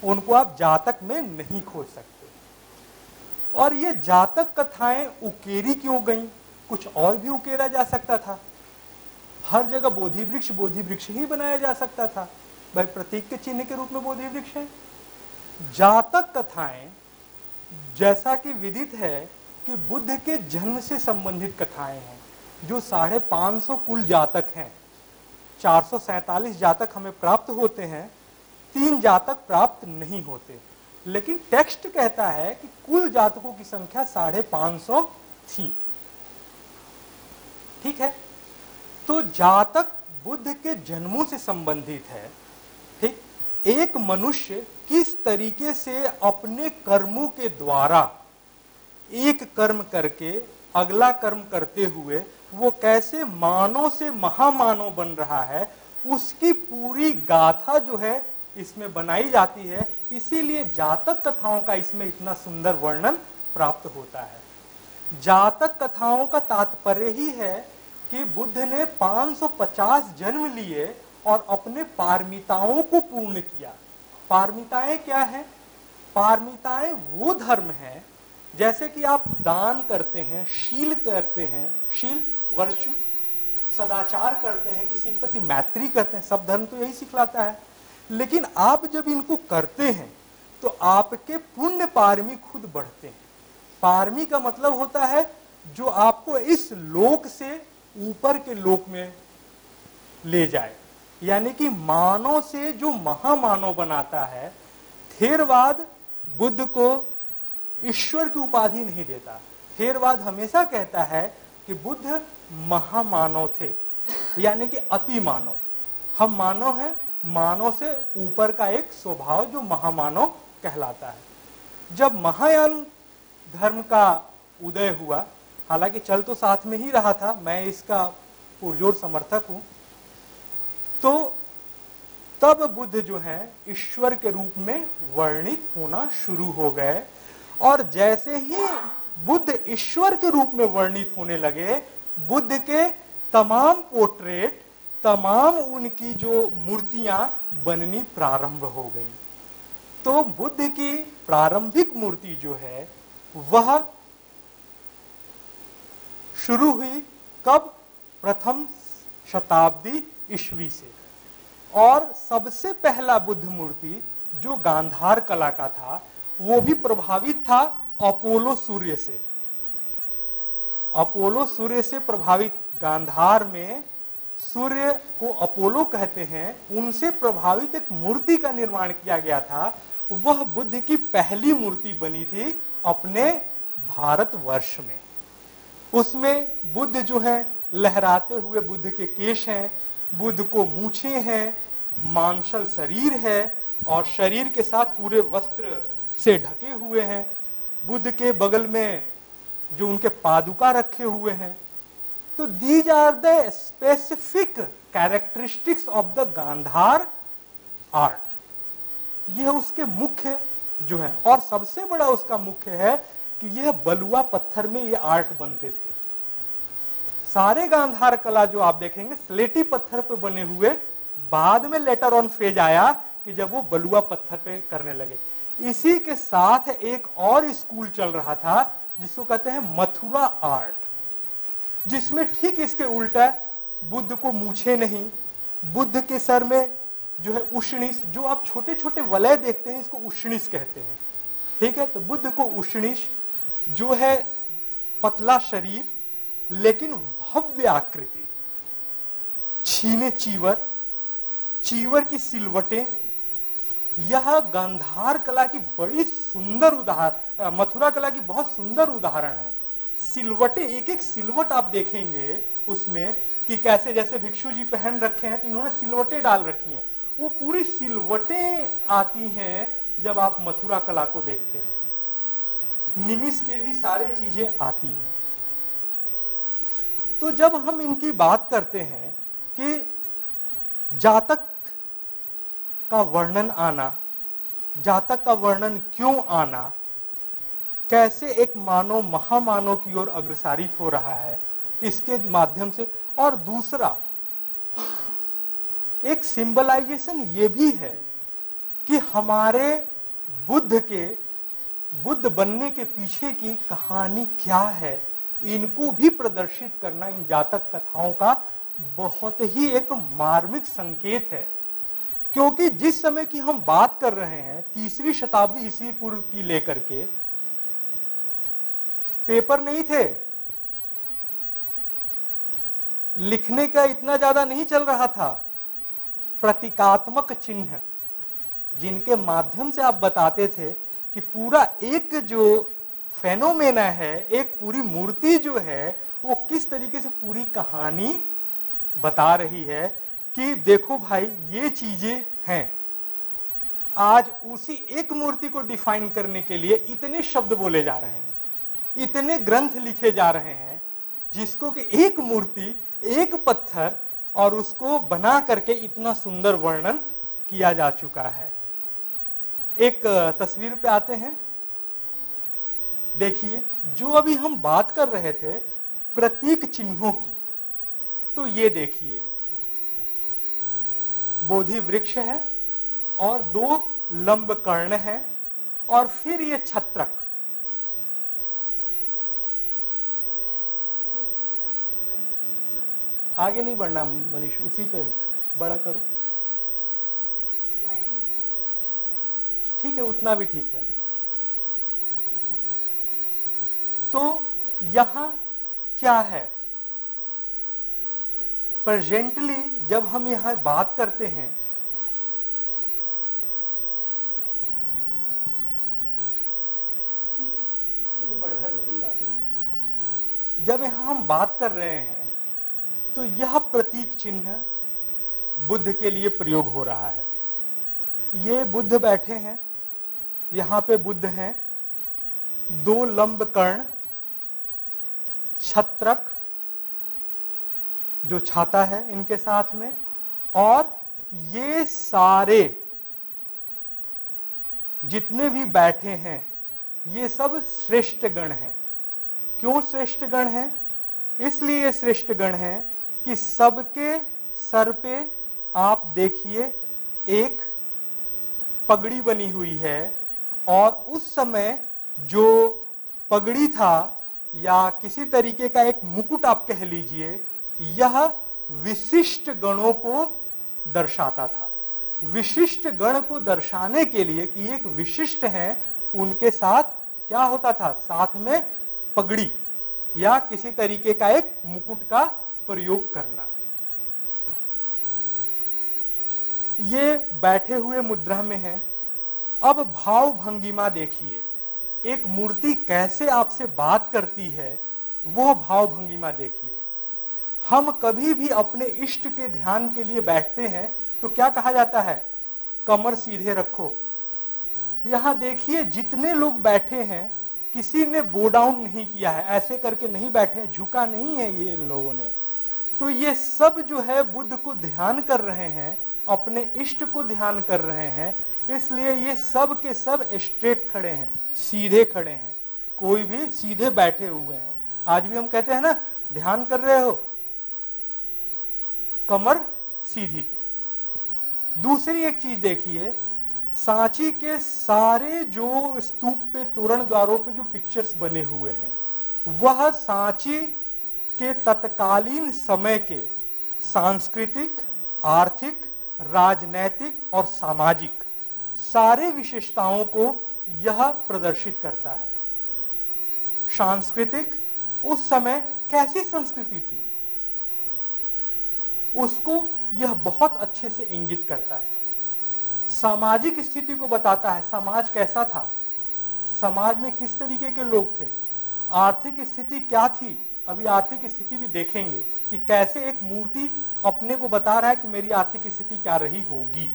उनको आप जातक में नहीं खोज सकते। और ये जातक कथाएं उकेरी क्यों गईं? कुछ और भी उकेरा जा सकता था। हर जगह बोधि वृक्ष ही बनाया जा सकता था। भाई प्रतीक के चिन्ह के रूप में बोधि वृक्ष है। जातक कथाएं, जैसा कि विदित है कि बुद्ध के जन्म से संबंधित कथाएं हैं, जो 550 कुल जातक हैं। 447 जातक हमें प्राप्त होते हैं, 3 जातक प्राप्त नहीं होते, लेकिन टेक्स्ट कहता है कि कुल जातकों की संख्या 550 थी। ठीक है, तो जातक बुद्ध के जन्मों से संबंधित है। ठीक, एक मनुष्य किस तरीके से अपने कर्मों के द्वारा एक कर्म करके अगला कर्म करते हुए वो कैसे मानव से महामानव बन रहा है, उसकी पूरी गाथा जो है इसमें बनाई जाती है। इसीलिए जातक कथाओं का इसमें इतना सुंदर वर्णन प्राप्त होता है। जातक कथाओं का तात्पर्य ही है कि बुद्ध ने 550 जन्म लिए और अपने पारमिताओं को पूर्ण किया। पारमिताएं क्या हैं? पारमिताएं वो धर्म हैं, जैसे कि आप दान करते हैं, शील करते हैं, शील वर्चु, सदाचार करते हैं, किसी के प्रति मैत्री करते हैं, सब धर्म तो यही सिखलाता है। लेकिन आप जब इनको करते हैं तो आपके पुण्य पारमी खुद बढ़ते हैं। पारमी का मतलब होता है जो आपको इस लोक से ऊपर के लोक में ले जाए, यानी कि मानव से जो महामानव बनाता है। थेरवाद बुद्ध को ईश्वर की उपाधि नहीं देता। थेरवाद हमेशा कहता है कि बुद्ध महामानव थे, यानी कि अति मानव। हम मानव हैं, मानव से ऊपर का एक स्वभाव जो महामानव कहलाता है। जब महायान धर्म का उदय हुआ, हालांकि चल तो साथ में ही रहा था, मैं इसका पुरजोर समर्थक हूं, तो तब बुद्ध जो है ईश्वर के रूप में वर्णित होना शुरू हो गए। और जैसे ही बुद्ध ईश्वर के रूप में वर्णित होने लगे, बुद्ध के तमाम पोर्ट्रेट, तमाम उनकी जो मूर्तियां बननी प्रारंभ हो गई। तो बुद्ध की प्रारंभिक मूर्ति जो है वह शुरू हुई कब? प्रथम शताब्दी ईस्वी से। और सबसे पहला बुद्ध मूर्ति जो गांधार कला का था, वो भी प्रभावित था अपोलो सूर्य से। अपोलो सूर्य से प्रभावित, गांधार में सूर्य को अपोलो कहते हैं, उनसे प्रभावित एक मूर्ति का निर्माण किया गया था। वह बुद्ध की पहली मूर्ति बनी थी अपने भारतवर्ष में। उसमें बुद्ध जो है लहराते हुए बुद्ध के केश हैं, बुद्ध को मूछें हैं, मांसल शरीर है और शरीर के साथ पूरे वस्त्र से ढके हुए हैं। बुद्ध के बगल में जो उनके पादुका रखे हुए हैं। तो these are the specific characteristics of the Gandhara art. यह उसके मुख्य जो है, और सबसे बड़ा उसका मुख्य है कि यह बलुआ पत्थर में ये आर्ट बनते थे। सारे गांधार कला जो आप देखेंगे स्लेटी पत्थर पर बने हुए, बाद में लेटर ऑन फेज आया कि जब वो बलुआ पत्थर पे करने लगे। इसी के साथ एक और स्कूल चल रहा था जिसको कहते हैं मथुरा आर्ट, जिसमें ठीक इसके उल्टा बुद्ध को मूछे नहीं, बुद्ध के सर में जो है उष्णिश, जो आप छोटे छोटे वलय देखते हैं इसको उष्णिश कहते हैं, ठीक है। तो बुद्ध को उष्णिश जो है पतला शरीर लेकिन भव्य आकृति, छीने चीवर, चीवर की सिलवटें, यह गांधार कला की बड़ी सुंदर उदाहरण, मथुरा कला की बहुत सुंदर उदाहरण है। सिलवटें, एक एक सिलवट आप देखेंगे उसमें कि कैसे जैसे भिक्षु जी पहन रखे हैं तो इन्होंने सिलवटें डाल रखी हैं, वो पूरी सिलवटें आती हैं जब आप मथुरा कला को देखते हैं। निमिष के भी सारी चीजें आती हैं। तो जब हम इनकी बात करते हैं कि जातक का वर्णन आना, जातक का वर्णन क्यों आना, कैसे एक मानव महामानव की ओर अग्रसारित हो रहा है इसके माध्यम से, और दूसरा एक सिंबलाइजेशन ये भी है कि हमारे बुद्ध बनने के पीछे की कहानी क्या है, इनको भी प्रदर्शित करना इन जातक कथाओं का बहुत ही एक मार्मिक संकेत है। क्योंकि जिस समय की हम बात कर रहे हैं 3री शताब्दी ईस्वी पूर्व की लेकर के, पेपर नहीं थे, लिखने का इतना ज्यादा नहीं चल रहा था, प्रतीकात्मक चिन्ह जिनके माध्यम से आप बताते थे कि पूरा एक जो फेनोमेना है, एक पूरी मूर्ति जो है वो किस तरीके से पूरी कहानी बता रही है कि देखो भाई ये चीजें हैं। आज उसी एक मूर्ति को डिफाइन करने के लिए इतने शब्द बोले जा रहे हैं, इतने ग्रंथ लिखे जा रहे हैं, जिसको कि एक मूर्ति, एक पत्थर और उसको बना करके इतना सुंदर वर्णन किया जा चुका है। एक तस्वीर पे आते हैं, देखिए जो अभी हम बात कर रहे थे प्रतीक चिन्हों की, तो ये देखिए बोधि वृक्ष है और 2 लंब कर्ण है और फिर ये छत्रक, आगे नहीं बढ़ना मनीष, उसी पे बड़ा करो, ठीक है उतना भी ठीक है। तो यहां क्या है, प्रेजेंटली जब हम यहां बात करते हैं जब यहां हम बात कर रहे हैं तो यह प्रतीक चिन्ह बुद्ध के लिए प्रयोग हो रहा है। ये बुद्ध बैठे हैं, यहां पे बुद्ध हैं, 2 लंब कर्ण, छत्रक जो छाता है इनके साथ में, और ये सारे जितने भी बैठे हैं ये सब श्रेष्ठ गण हैं। क्यों श्रेष्ठ गण हैं? इसलिए श्रेष्ठ गण हैं कि सबके सर पे आप देखिए एक पगड़ी बनी हुई है, और उस समय जो पगड़ी था या किसी तरीके का एक मुकुट आप कह लीजिए, यह विशिष्ट गणों को दर्शाता था। विशिष्ट गण को दर्शाने के लिए कि एक विशिष्ट हैं, उनके साथ क्या होता था, साथ में पगड़ी या किसी तरीके का एक मुकुट का प्रयोग करना। ये बैठे हुए मुद्रा में है। अब भाव भंगिमा देखिए, एक मूर्ति कैसे आपसे बात करती है, वो भाव भंगिमा देखिए। हम कभी भी अपने इष्ट के ध्यान के लिए बैठते हैं तो क्या कहा जाता है, कमर सीधे रखो। यहां देखिए जितने लोग बैठे हैं किसी ने बो डाउन नहीं किया है, ऐसे करके नहीं बैठे, झुका नहीं है ये लोगों ने। तो ये सब जो है बुद्ध को ध्यान कर रहे हैं, अपने इष्ट को ध्यान कर रहे हैं, इसलिए ये सब के सब स्ट्रेट खड़े हैं, सीधे खड़े हैं, कोई भी सीधे बैठे हुए हैं। आज भी हम कहते हैं ना, ध्यान कर रहे हो, कमर सीधी, दूसरी एक चीज देखिए, सांची के सारे जो स्तूप पे, तोरण द्वारों पे जो पिक्चर्स बने हुए हैं, वह सांची के तत्कालीन समय के सांस्कृतिक, आर्थिक, राजनैतिक और सामाजिक सारे विशेषताओं को यह प्रदर्शित करता है। सांस्कृतिक, उस समय कैसी संस्कृति थी उसको यह बहुत अच्छे से इंगित करता है। सामाजिक स्थिति को बताता है, समाज कैसा था, समाज में किस तरीके के लोग थे, आर्थिक स्थिति क्या थी। अभी आर्थिक स्थिति भी देखेंगे कि कैसे एक मूर्ति अपने को बता रहा है कि मेरी आर्थिक स्थिति क्या रही होगी,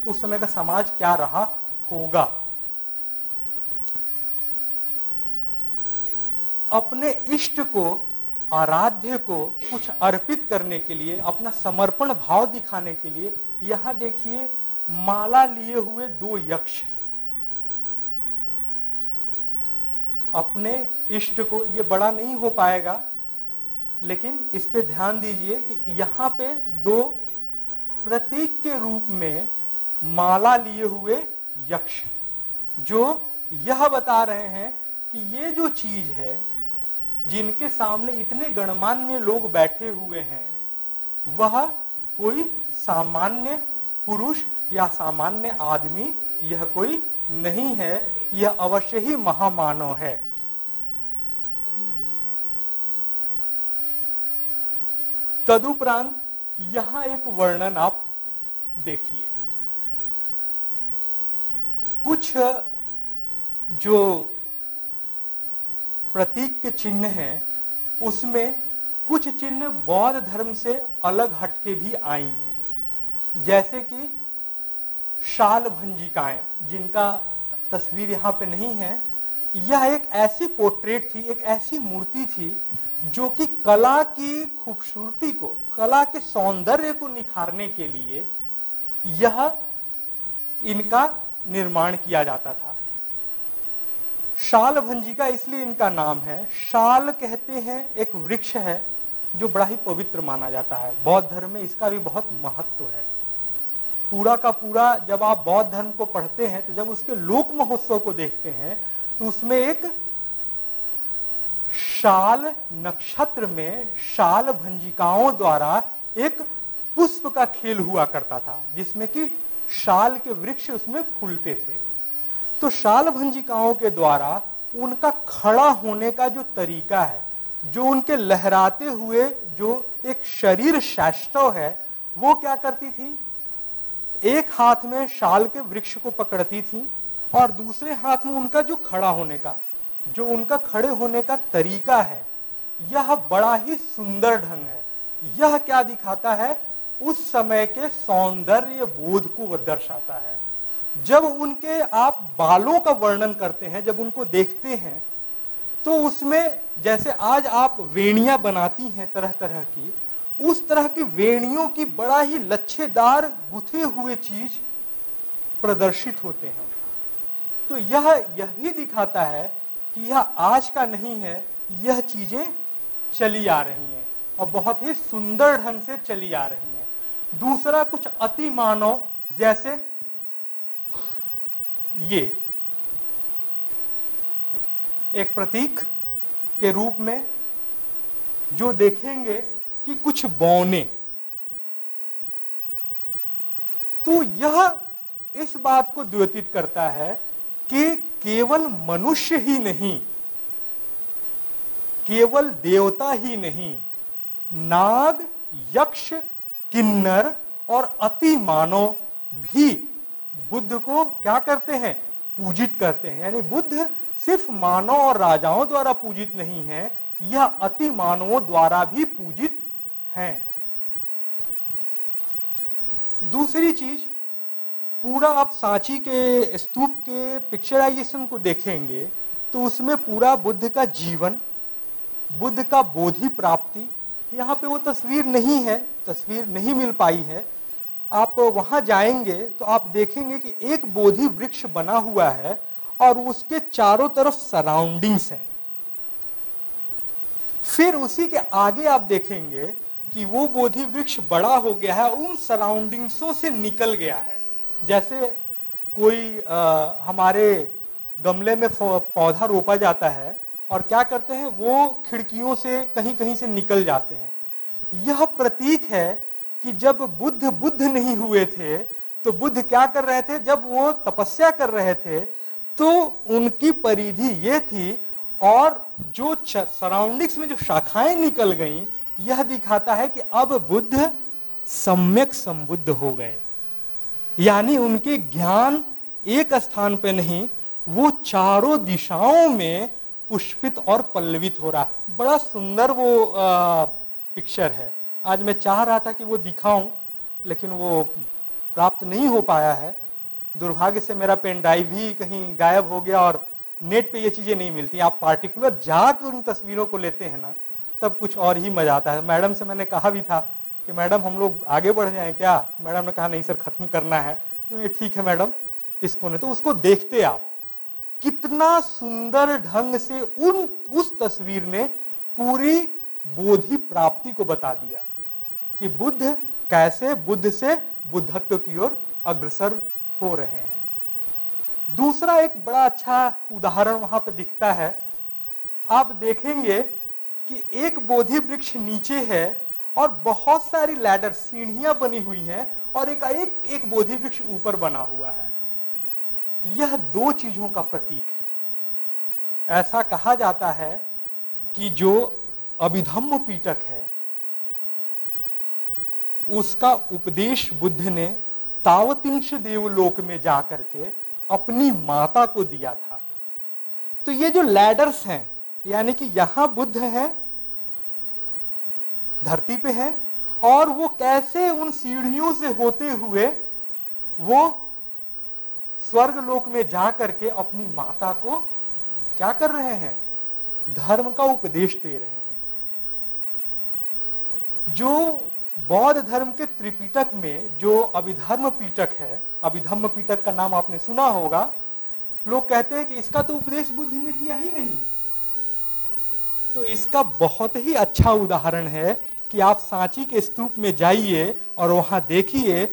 उस समय का समाज क्या रहा होगा। अपने इष्ट को, आराध्य को कुछ अर्पित करने के लिए, अपना समर्पण भाव दिखाने के लिए, यहां देखिए माला लिए हुए दो यक्ष अपने इष्ट को, ये बड़ा नहीं हो पाएगा लेकिन इस पे ध्यान दीजिए कि यहाँ पे दो प्रतीक के रूप में माला लिए हुए यक्ष, जो यह बता रहे हैं कि ये जो चीज है, जिनके सामने इतने गणमान्य लोग बैठे हुए हैं, वह कोई सामान्य पुरुष या सामान्य आदमी यह कोई नहीं है, यह अवश्य ही महामानव है। तदुपरांत यहां एक वर्णन आप देखिए, कुछ जो प्रतीक के चिन्ह हैं उसमें कुछ चिन्ह बौद्ध धर्म से अलग हटके भी आई हैं, जैसे कि शाल भंजिकाएं, जिनका तस्वीर यहाँ पे नहीं है। यह एक ऐसी पोर्ट्रेट थी, एक ऐसी मूर्ति थी जो कि कला की खूबसूरती को, कला के सौंदर्य को निखारने के लिए यह इनका निर्माण किया जाता था। शाल भंजिका इसलिए इनका नाम है, शाल कहते हैं एक वृक्ष है जो बड़ा ही पवित्र माना जाता है। बौद्ध धर्म में इसका भी बहुत महत्व है। पूरा का पूरा जब आप बौद्ध धर्म को पढ़ते हैं तो जब उसके लोक महोत्सव को देखते हैं तो उसमें एक शाल नक्षत्र में शाल भंजिकाओं द्वारा एक पुष्प का खेल हुआ करता था, जिसमें कि शाल के वृक्ष उसमें फूलते थे। तो शाल भंजिकाओं के द्वारा उनका खड़ा होने का जो तरीका है, जो उनके लहराते हुए जो एक शरीर शैष्टव है, वो क्या करती थी, एक हाथ में शाल के वृक्ष को पकड़ती थी और दूसरे हाथ में उनका जो खड़ा होने का, जो उनका खड़े होने का तरीका है, यह बड़ा ही सुंदर ढंग है। यह क्या दिखाता है, उस समय के सौंदर्य बोध को दर्शाता है। जब उनके आप बालों का वर्णन करते हैं, जब उनको देखते हैं तो उसमें जैसे आज आप वेणियां बनाती हैं तरह तरह की, उस तरह की वेणियों की बड़ा ही लच्छेदार गुथे हुए चीज प्रदर्शित होते हैं। तो यह भी दिखाता है कि यह आज का नहीं है, यह चीजें चली आ रही हैं और बहुत ही सुंदर ढंग से चली आ रही हैं। दूसरा कुछ अति मानव, जैसे ये एक प्रतीक के रूप में जो देखेंगे कि कुछ बौने, तो यह इस बात को द्योतित करता है कि केवल मनुष्य ही नहीं, केवल देवता ही नहीं, नाग, यक्ष, किन्नर और अति मानव भी बुद्ध को क्या करते हैं, पूजित करते हैं। यानी बुद्ध सिर्फ मानव और राजाओं द्वारा पूजित नहीं है, यह अति मानवों द्वारा भी पूजित हैं। दूसरी चीज, पूरा आप सांची के स्तूप के पिक्चराइजेशन को देखेंगे तो उसमें पूरा बुद्ध का जीवन, बुद्ध का बोधि प्राप्ति, यहाँ पे वो तस्वीर नहीं है, तस्वीर नहीं मिल पाई है। आप वहां जाएंगे तो आप देखेंगे कि एक बोधि वृक्ष बना हुआ है और उसके चारों तरफ सराउंडिंग्स हैं। फिर उसी के आगे आप देखेंगे कि वो बोधि वृक्ष बड़ा हो गया है, उन सराउंडिंग्सों से निकल गया है। जैसे कोई हमारे गमले में पौधा रोपा जाता है और क्या करते हैं, वो खिड़कियों से कहीं कहीं से निकल जाते हैं। यह प्रतीक है कि जब बुद्ध नहीं हुए थे तो बुद्ध क्या कर रहे थे, जब वो तपस्या कर रहे थे तो उनकी परिधि ये थी, और जो सराउंडिंग्स में जो शाखाएं निकल गईं, यह दिखाता है कि अब बुद्ध सम्यक संबुद्ध हो गए। यानी उनके ज्ञान एक स्थान पे नहीं, वो चारों दिशाओं में पुष्पित और पल्लवित हो रहा। बड़ा सुंदर वो पिक्चर है। आज मैं चाह रहा था कि वो दिखाऊं, लेकिन वो प्राप्त नहीं हो पाया है। दुर्भाग्य से मेरा पेन ड्राइव भी कहीं गायब हो गया और नेट पे ये चीज़ें नहीं मिलती। आप पार्टिकुलर जाकर उन तस्वीरों को लेते हैं ना, तब कुछ और ही मजा आता है। मैडम से मैंने कहा भी था कि मैडम हम लोग आगे बढ़ जाएं क्या? मैडम ने कहा नहीं सर, खत्म करना है। तो ये ठीक है मैडम, इसको नहीं। तो उसको देखते आप, कितना सुंदर ढंग से उस तस्वीर ने पूरी बोधि प्राप्ति को बता दिया कि बुद्ध कैसे बुद्ध से बुद्धत्व की ओर अग्रसर हो रहे हैं। दूसरा एक बड़ा अच्छा उदाहरण वहां पे दिखता है। आप देखेंगे कि एक बोधि वृक्ष नीचे है और बहुत सारी लैडर, सीढ़ियां बनी हुई हैं, और एक बोधि वृक्ष ऊपर बना हुआ है। यह दो चीजों का प्रतीक है। ऐसा कहा जाता है कि जो अभिधम्म पीटक है, उसका उपदेश बुद्ध ने तावतिंश देवलोक में जाकर के अपनी माता को दिया था। तो ये जो लैडर्स हैं, यानी कि यहां बुद्ध हैं, धरती पे हैं, और वो कैसे उन सीढ़ियों से होते हुए वो स्वर्ग लोक में जा करके अपनी माता को क्या कर रहे हैं, धर्म का उपदेश दे रहे हैं। जो बौद्ध धर्म के त्रिपिटक में जो अभिधर्म पीटक है, अभिधम्म पीटक का नाम आपने सुना होगा, लोग कहते हैं कि इसका तो उपदेश बुद्ध ने किया ही नहीं। तो इसका बहुत ही अच्छा उदाहरण है कि आप सांची के स्तूप में जाइए और वहां देखिए,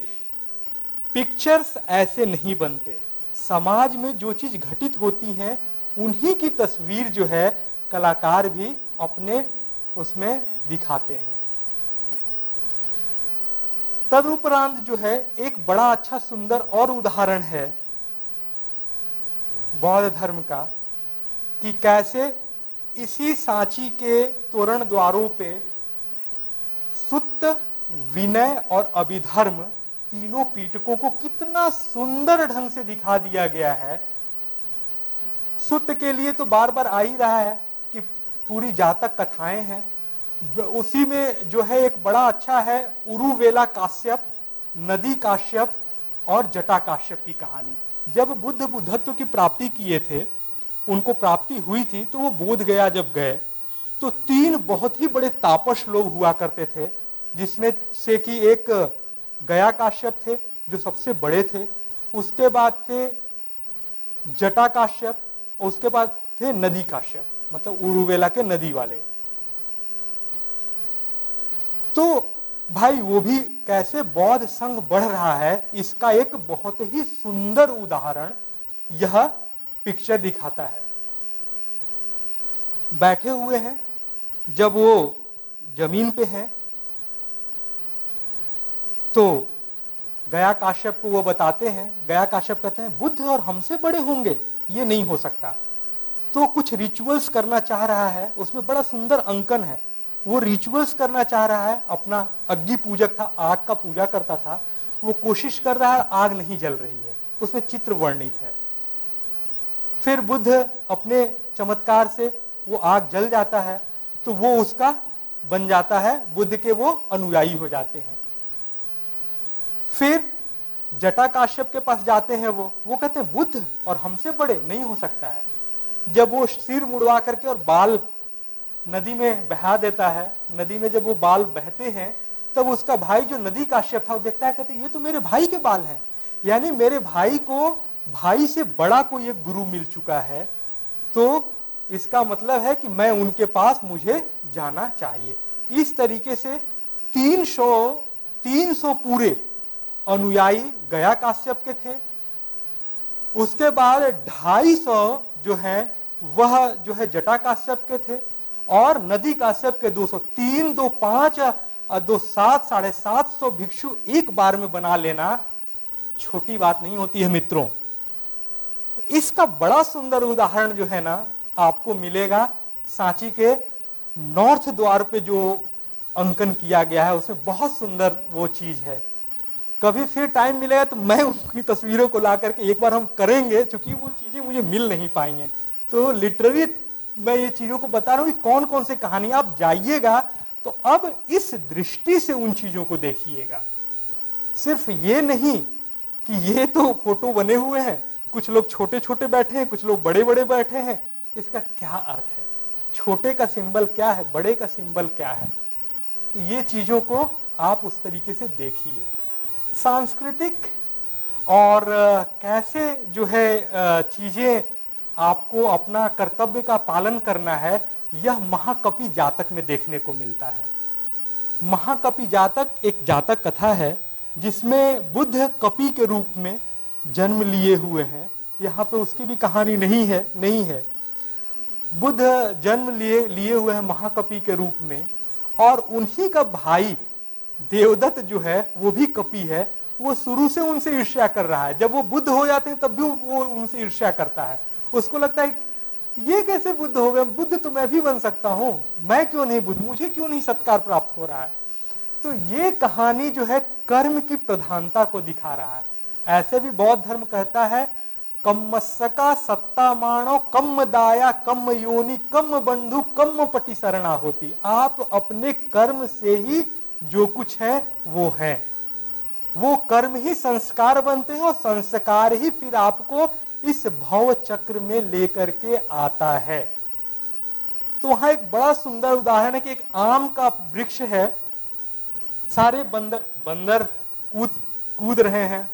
पिक्चर्स ऐसे नहीं बनते। समाज में जो चीज घटित होती हैं, उन्हीं की तस्वीर जो है कलाकार भी अपने उसमें दिखाते हैं। तदुपरांत जो है एक बड़ा अच्छा सुंदर और उदाहरण है बौद्ध धर्म का, कि कैसे इसी सांची के तोरण द्वारों पे सुत्त, विनय और अभिधर्म तीनों पीटकों को कितना सुंदर ढंग से दिखा दिया गया है। सुत्त के लिए तो बार बार आ ही रहा है कि पूरी जातक कथाएं हैं। उसी में जो है एक बड़ा अच्छा है उरुवेला काश्यप, नदी काश्यप और जटा काश्यप की कहानी। जब बुद्ध बुद्धत्व की प्राप्ति किए थे, उनको प्राप्ति हुई थी, तो वो बोध गया जब गए तो 3 बहुत ही बड़े तापस लोग हुआ करते थे, जिसमें से कि एक गया काश्यप थे जो सबसे बड़े थे, उसके बाद थे जटा काश्यप, और उसके बाद थे नदी काश्यप, मतलब उरुवेला के नदी वाले। तो भाई वो भी कैसे बौद्ध संघ बढ़ रहा है, इसका एक बहुत ही सुंदर उदाहरण यह पिक्चर दिखाता है। बैठे हुए हैं, जब वो जमीन पे हैं तो गया काश्यप को वो बताते हैं। गया काश्यप कहते हैं बुद्ध और हमसे बड़े होंगे, ये नहीं हो सकता। तो कुछ रिचुअल्स करना चाह रहा है, उसमें बड़ा सुंदर अंकन है। वो रिचुअल्स करना चाह रहा है, अपना अग्नि पूजक था, आग का पूजा करता था, वो कोशिश कर रहा है, आग नहीं जल रही है, उसमें चित्र वर्णित है। फिर बुद्ध अपने चमत्कार से वो आग जल जाता है, तो वो उसका बन जाता है, बुद्ध के वो अनुयायी हो जाते हैं। फिर जटा काश्यप के पास जाते हैं, वो कहते हैं बुद्ध और हमसे बड़े नहीं हो सकता है। जब वो सिर मुड़वा करके और बाल नदी में बहा देता है, नदी में जब वो बाल बहते हैं, तब उसका भाई जो नदी काश्यप था वो देखता है, कहते ये तो मेरे भाई के बाल हैं, यानी मेरे भाई को भाई से बड़ा कोई एक गुरु मिल चुका है, तो इसका मतलब है कि मैं उनके पास मुझे जाना चाहिए। इस तरीके से 300 पूरे अनुयायी गया काश्यप के थे। उसके बाद 250 जो है वह जो है जटा काश्यप के थे, और नदी काश्यप के 200, 3, 2, 5, 2, 7, 750 भिक्षु एक बार में बना लेना छोटी बात नहीं होती है मित्रों। इसका बड़ा सुंदर उदाहरण जो है ना आपको मिलेगा सांची के नॉर्थ द्वार पे जो अंकन किया गया है, उसमें बहुत सुंदर वो चीज है। कभी फिर टाइम मिलेगा तो मैं उनकी तस्वीरों को ला करके एक बार हम करेंगे, क्योंकि वो चीजें मुझे मिल नहीं पाई हैं। तो लिटरली मैं ये चीजों को बता रहा हूँ कि कौन कौन से कहानी, आप जाइएगा तो अब इस दृष्टि से उन चीजों को देखिएगा। सिर्फ ये नहीं कि ये तो फोटो बने हुए हैं, कुछ लोग छोटे छोटे बैठे हैं, कुछ लोग बड़े बड़े बैठे हैं, इसका क्या अर्थ है? छोटे का सिंबल क्या है, बड़े का सिंबल क्या है? ये चीजों को आप उस तरीके से देखिए। सांस्कृतिक और कैसे जो है चीजें आपको अपना कर्तव्य का पालन करना है, यह महाकपि जातक में देखने को मिलता है। महाकपि जातक एक जातक कथा है जिसमें बुद्ध कपि के रूप में जन्म लिए हुए हैं। यहाँ पे उसकी भी कहानी नहीं है। बुद्ध जन्म लिए हुए हैं महाकपि के रूप में, और उन्हीं का भाई देवदत्त जो है वो भी कपि है। वो शुरू से उनसे ईर्ष्या कर रहा है। जब वो बुद्ध हो जाते हैं तब भी वो उनसे ईर्ष्या करता है। उसको लगता है ये कैसे बुद्ध हो गए, बुद्ध तो मैं भी बन सकता हूं, मैं क्यों नहीं बुद्ध, मुझे क्यों नहीं सत्कार प्राप्त हो रहा है। तो ये कहानी जो है कर्म की प्रधानता को दिखा रहा है। ऐसे भी बौद्ध धर्म कहता है कम्मस्सका सत्ता माणो कम्म दाया कम्म योनि कम्म बंधु कम्म पटी शरणा होती। आप अपने कर्म से ही जो कुछ है वो है, वो कर्म ही संस्कार बनते हैं, और संस्कार ही फिर आपको इस भव चक्र में लेकर के आता है। तो वहां एक बड़ा सुंदर उदाहरण है कि एक आम का वृक्ष है, सारे बंदर कूद रहे हैं,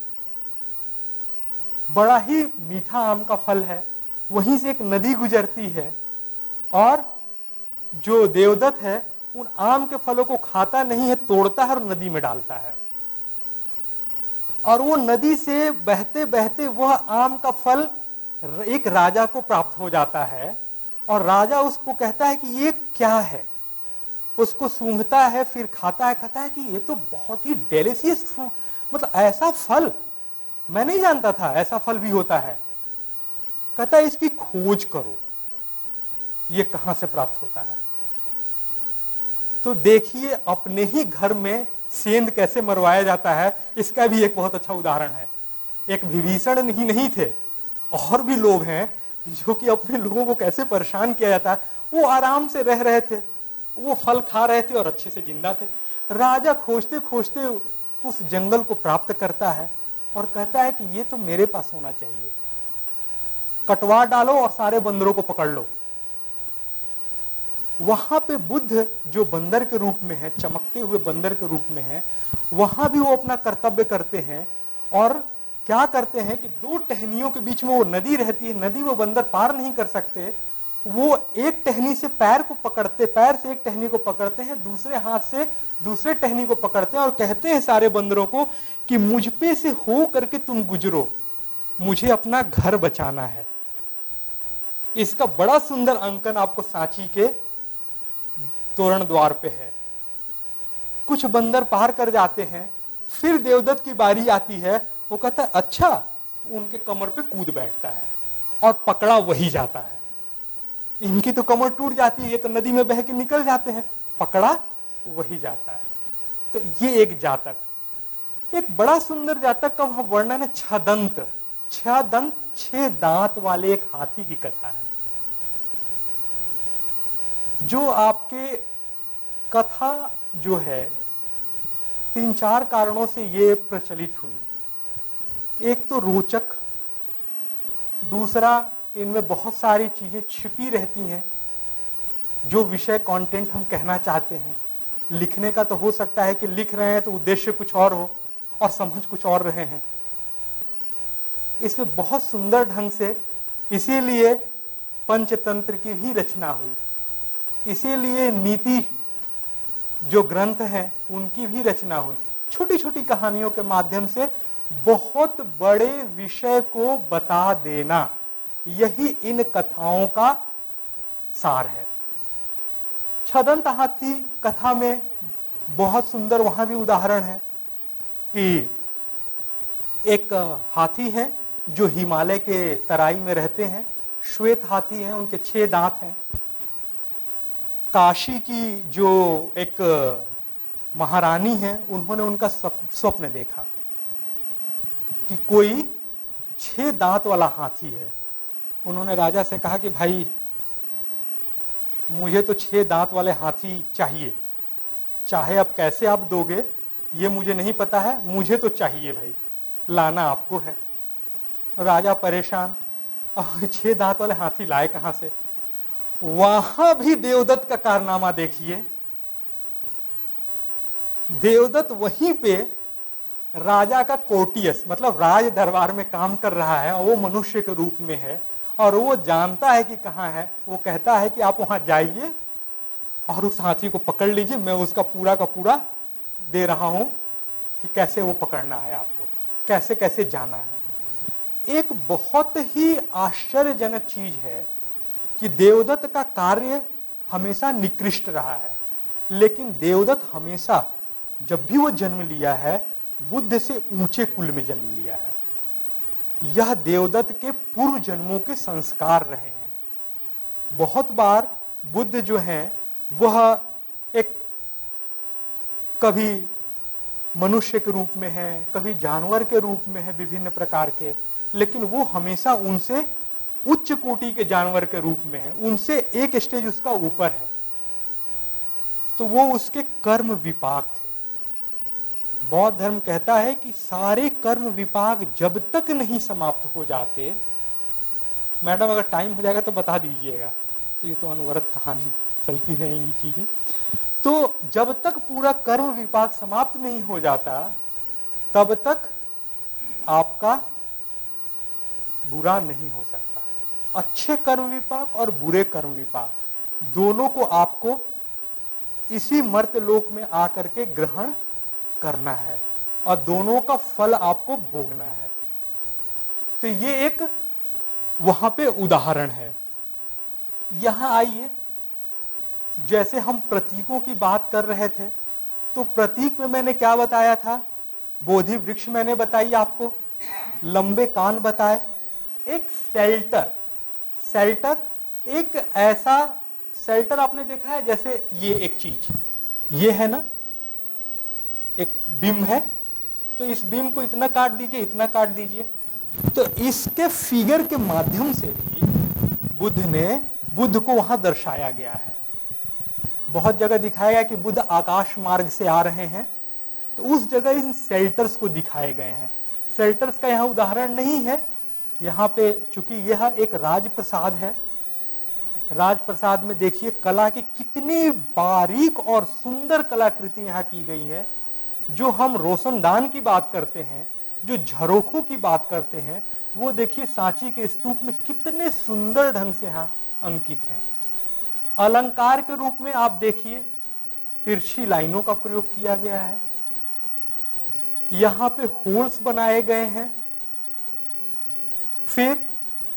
बड़ा ही मीठा आम का फल है। वहीं से एक नदी गुजरती है, और जो देवदत्त है उन आम के फलों को खाता नहीं है, तोड़ता है और नदी में डालता है। और वो नदी से बहते बहते वह आम का फल एक राजा को प्राप्त हो जाता है, और राजा उसको कहता है कि ये क्या है। उसको सूंघता है, फिर खाता है, कहता है कि ये तो बहुत ही डेलिशियस फ्रूट, मतलब ऐसा फल मैं नहीं जानता था, ऐसा फल भी होता है। कहता है इसकी खोज करो, ये कहां से प्राप्त होता है। तो देखिए अपने ही घर में सेंध कैसे मरवाया जाता है, इसका भी एक बहुत अच्छा उदाहरण है। एक विभीषण ही नहीं थे, और भी लोग हैं जो कि अपने लोगों को कैसे परेशान किया जाता है। वो आराम से रह रहे थे, वो फल खा रहे थे और अच्छे से जिंदा थे। राजा खोजते खोजते उस जंगल को प्राप्त करता है और कहता है कि ये तो मेरे पास होना चाहिए, कटवा डालो और सारे बंदरों को पकड़ लो। वहां पे बुद्ध जो बंदर के रूप में है, चमकते हुए बंदर के रूप में है, वहां भी वो अपना कर्तव्य करते हैं। और क्या करते हैं कि दो टहनियों के बीच में वो नदी रहती है, नदी वो बंदर पार नहीं कर सकते, वो एक टहनी से पैर को पकड़ते, पैर से एक टहनी को पकड़ते हैं, दूसरे हाथ से दूसरे टहनी को पकड़ते हैं, और कहते हैं सारे बंदरों को कि मुझ पे से हो करके तुम गुजरो, मुझे अपना घर बचाना है। इसका बड़ा सुंदर अंकन आपको सांची के तोरण द्वार पे है। कुछ बंदर पार कर जाते हैं, फिर देवदत्त की बारी आती है, वो कहता है अच्छा, उनके कमर पे कूद बैठता है और पकड़ा वही जाता है। इनकी तो कमर टूट जाती है, ये तो नदी में बह के निकल जाते हैं, पकड़ा वही जाता है। तो ये एक जातक, एक बड़ा सुंदर जातक का वहां वर्णन है, छदंत, 6 दांत वाले एक हाथी की कथा है, जो आपके कथा जो है 3-4 कारणों से ये प्रचलित हुई। एक तो रोचक, दूसरा इनमें बहुत सारी चीजें छिपी रहती हैं, जो विषय कंटेंट हम कहना चाहते हैं। लिखने का तो हो सकता है कि लिख रहे हैं तो उद्देश्य कुछ और हो और समझ कुछ और रहे हैं। इसमें बहुत सुंदर ढंग से, इसीलिए पंचतंत्र की भी रचना हुई, इसीलिए नीति जो ग्रंथ हैं उनकी भी रचना हुई। छोटी छोटी कहानियों के माध्यम से बहुत बड़े विषय को बता देना, यही इन कथाओं का सार है। छदंत हाथी कथा में बहुत सुंदर वहां भी उदाहरण है कि एक हाथी है जो हिमालय के तराई में रहते हैं, श्वेत हाथी हैं, उनके 6 दांत हैं। काशी की जो एक महारानी है, उन्होंने उनका स्वप्न देखा कि कोई 6 दांत वाला हाथी है। उन्होंने राजा से कहा कि भाई मुझे तो 6 दांत वाले हाथी चाहिए, चाहे अब कैसे आप दोगे ये मुझे नहीं पता है, मुझे तो चाहिए भाई, लाना आपको है। राजा परेशान, अब 6 दांत वाले हाथी लाए कहां से। वहां भी देवदत्त का कारनामा देखिए। देवदत्त वहीं पे राजा का कोर्टियस, मतलब राज दरबार में काम कर रहा है, और वो मनुष्य के रूप में है और वो जानता है कि कहाँ है। वो कहता है कि आप वहां जाइए और उस हाथी को पकड़ लीजिए, मैं उसका पूरा का पूरा दे रहा हूं कि कैसे वो पकड़ना है, आपको कैसे कैसे जाना है। एक बहुत ही आश्चर्यजनक चीज है कि देवदत्त का कार्य हमेशा निकृष्ट रहा है, लेकिन देवदत्त हमेशा जब भी वो जन्म लिया है, बुद्ध से ऊंचे कुल में जन्म लिया है। यह देवदत्त के पूर्व जन्मों के संस्कार रहे हैं। बहुत बार बुद्ध जो हैं वह एक कभी मनुष्य के रूप में है, कभी जानवर के रूप में है, विभिन्न प्रकार के, लेकिन वो हमेशा उनसे उच्च कोटि के जानवर के रूप में है, उनसे एक स्टेज उसका ऊपर है। तो वो उसके कर्म विपाक थे। बौद्ध धर्म कहता है कि सारे कर्म विपाक जब तक नहीं समाप्त हो जाते, मैडम अगर टाइम हो जाएगा तो बता दीजिएगा, तो ये तो अनवरत कहानी चलती रहेंगी चीजें। तो जब तक पूरा कर्म विपाक समाप्त नहीं हो जाता, तब तक आपका बुरा नहीं हो सकता। अच्छे कर्म विपाक और बुरे कर्म विपाक दोनों को आपको इसी मर्त्यलोक में आकर के ग्रहण करना है और दोनों का फल आपको भोगना है। तो ये एक वहां पे उदाहरण है। यहां आइए, जैसे हम प्रतीकों की बात कर रहे थे, तो प्रतीक में मैंने क्या बताया था? बोधि वृक्ष मैंने बताई आपको, लंबे कान बताए, एक शेल्टर। शेल्टर एक ऐसा शेल्टर आपने देखा है, जैसे ये एक चीज, ये है ना, एक बीम है, तो इस बीम को इतना काट दीजिए, इतना काट दीजिए। तो इसके फिगर के माध्यम से भी बुद्ध को वहां दर्शाया गया है। बहुत जगह दिखाया गया कि बुद्ध आकाश मार्ग से आ रहे हैं, तो उस जगह इन शेल्टर्स को दिखाए गए हैं। शेल्टर्स का यहाँ उदाहरण नहीं है यहाँ पे, चूंकि यह एक राजप्रसाद है। राजप्रसाद में देखिए कला की कितनी बारीक और सुंदर कलाकृति यहाँ की गई है। जो हम रोशनदान की बात करते हैं, जो झरोखों की बात करते हैं, वो देखिए सांची के स्तूप में कितने सुंदर ढंग से यहाँ अंकित हैं। अलंकार के रूप में आप देखिए तिरछी लाइनों का प्रयोग किया गया है, यहाँ पे होल्स बनाए गए हैं। फिर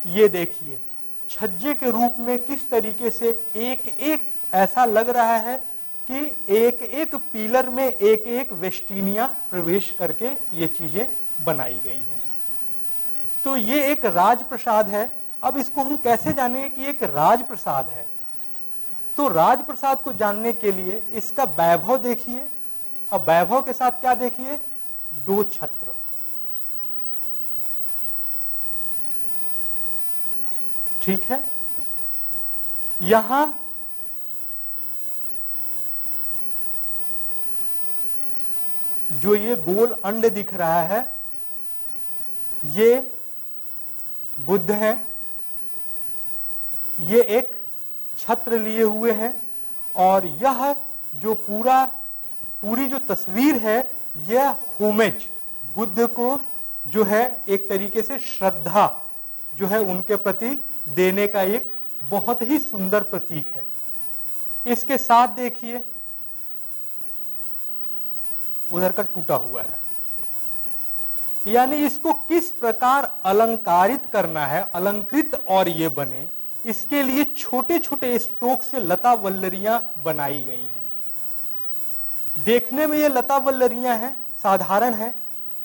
ये देखिए छज्जे के रूप में किस तरीके से एक एक ऐसा लग रहा है कि एक एक पिलर में एक एक वेस्टिनिया प्रवेश करके ये चीजें बनाई गई हैं। तो ये एक राजप्रसाद है। अब इसको हम कैसे जानेंगे कि एक राजप्रसाद है? तो राजप्रसाद को जानने के लिए इसका वैभव देखिए, और वैभव के साथ क्या देखिए? 2 छत्र। ठीक है, यहां जो ये गोल अंड दिख रहा है, ये बुद्ध है। ये एक छत्र लिए हुए हैं, और यह जो पूरी जो तस्वीर है, यह होमेज, बुद्ध को जो है एक तरीके से श्रद्धा जो है उनके प्रति देने का एक बहुत ही सुंदर प्रतीक है। इसके साथ देखिए उधर का टूटा हुआ है। यानी इसको किस प्रकार अलंकारित करना है, अलंकृत और ये बने, इसके लिए छोटे छोटे स्ट्रोक से लता वल्लरियां बनाई गई हैं। देखने में ये लता वल्लरियां हैं, साधारण है,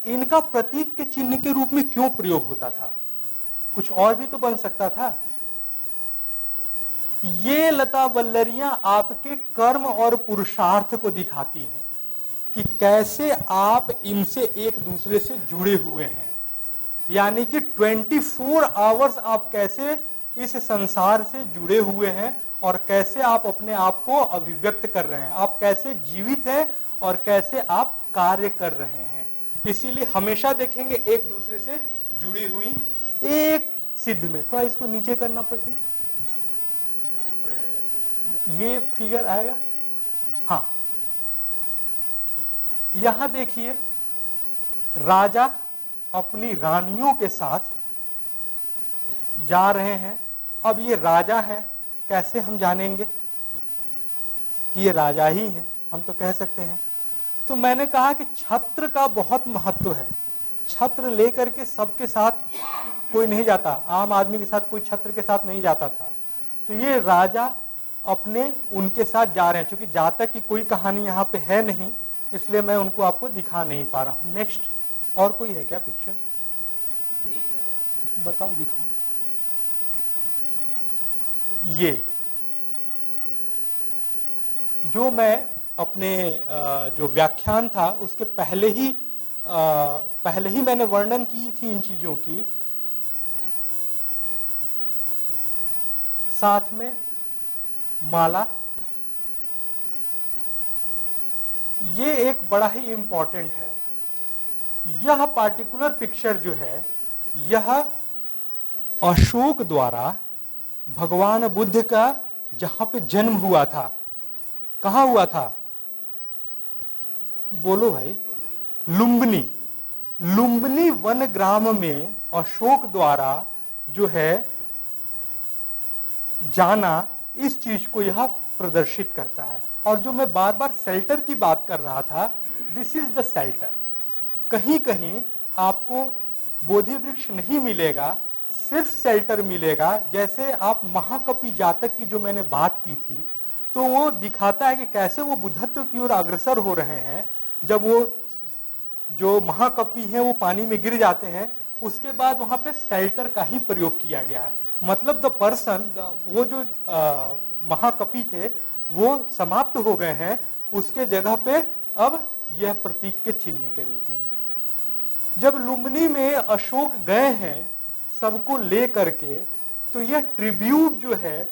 इनका प्रतीक के चिन्ह के रूप में क्यों प्रयोग होता था? कुछ और भी तो बन सकता था। ये लता वल्लरियां आपके कर्म और पुरुषार्थ को दिखाती हैं कि कैसे आप इनसे एक दूसरे से जुड़े हुए हैं। यानी कि 24 आवर्स आप कैसे इस संसार से जुड़े हुए हैं और कैसे आप अपने आप को अभिव्यक्त कर रहे हैं, आप कैसे जीवित हैं और कैसे आप कार्य कर रहे हैं। इसीलिए हमेशा देखेंगे एक दूसरे से जुड़ी हुई एक सिद्ध में। थोड़ा इसको नीचे करना पड़ती, ये फिगर आएगा। हाँ, यहां देखिए राजा अपनी रानियों के साथ जा रहे हैं। अब ये राजा है, कैसे हम जानेंगे कि ये राजा ही है? हम तो कह सकते हैं। तो मैंने कहा कि छत्र का बहुत महत्व है। छत्र लेकर के सबके साथ कोई नहीं जाता, आम आदमी के साथ कोई छत्र के साथ नहीं जाता था। तो ये राजा अपने उनके साथ जा रहे हैं। चूंकि जातक की कोई कहानी यहाँ पे है नहीं, इसलिए मैं उनको आपको दिखा नहीं पा रहा हूँ। नेक्स्ट, और कोई है क्या पिक्चर? बताओ, दिखाओ। ये जो मैं अपने जो व्याख्यान था उसके पहले ही मैंने वर्णन की थी इन चीजों की। साथ में माला, ये एक बड़ा ही इंपॉर्टेंट है। यह पार्टिकुलर पिक्चर जो है, यह अशोक द्वारा भगवान बुद्ध का जहां पे जन्म हुआ था, कहां हुआ था? बोलो भाई। लुम्बिनी वन ग्राम में अशोक द्वारा जो है जाना, इस चीज को यह प्रदर्शित करता है। और जो मैं बार बार शेल्टर की बात कर रहा था, दिस इज द शेल्टर। कहीं कहीं आपको बोधि वृक्ष नहीं मिलेगा, सिर्फ शेल्टर मिलेगा। जैसे आप महाकपि जातक की जो मैंने बात की थी, तो वो दिखाता है कि कैसे वो बुद्धत्व की ओर अग्रसर हो रहे हैं। जब वो जो महाकपि हैं वो पानी में गिर जाते हैं, उसके बाद वहां पे शेल्टर का ही प्रयोग किया गया है। मतलब द पर्सन, वो जो महाकपि थे वो समाप्त हो गए हैं, उसके जगह पे अब यह प्रतीक के चिन्ह के रूप में। जब लुम्बिनी में अशोक गए हैं सबको ले करके, तो यह ट्रिब्यूट जो है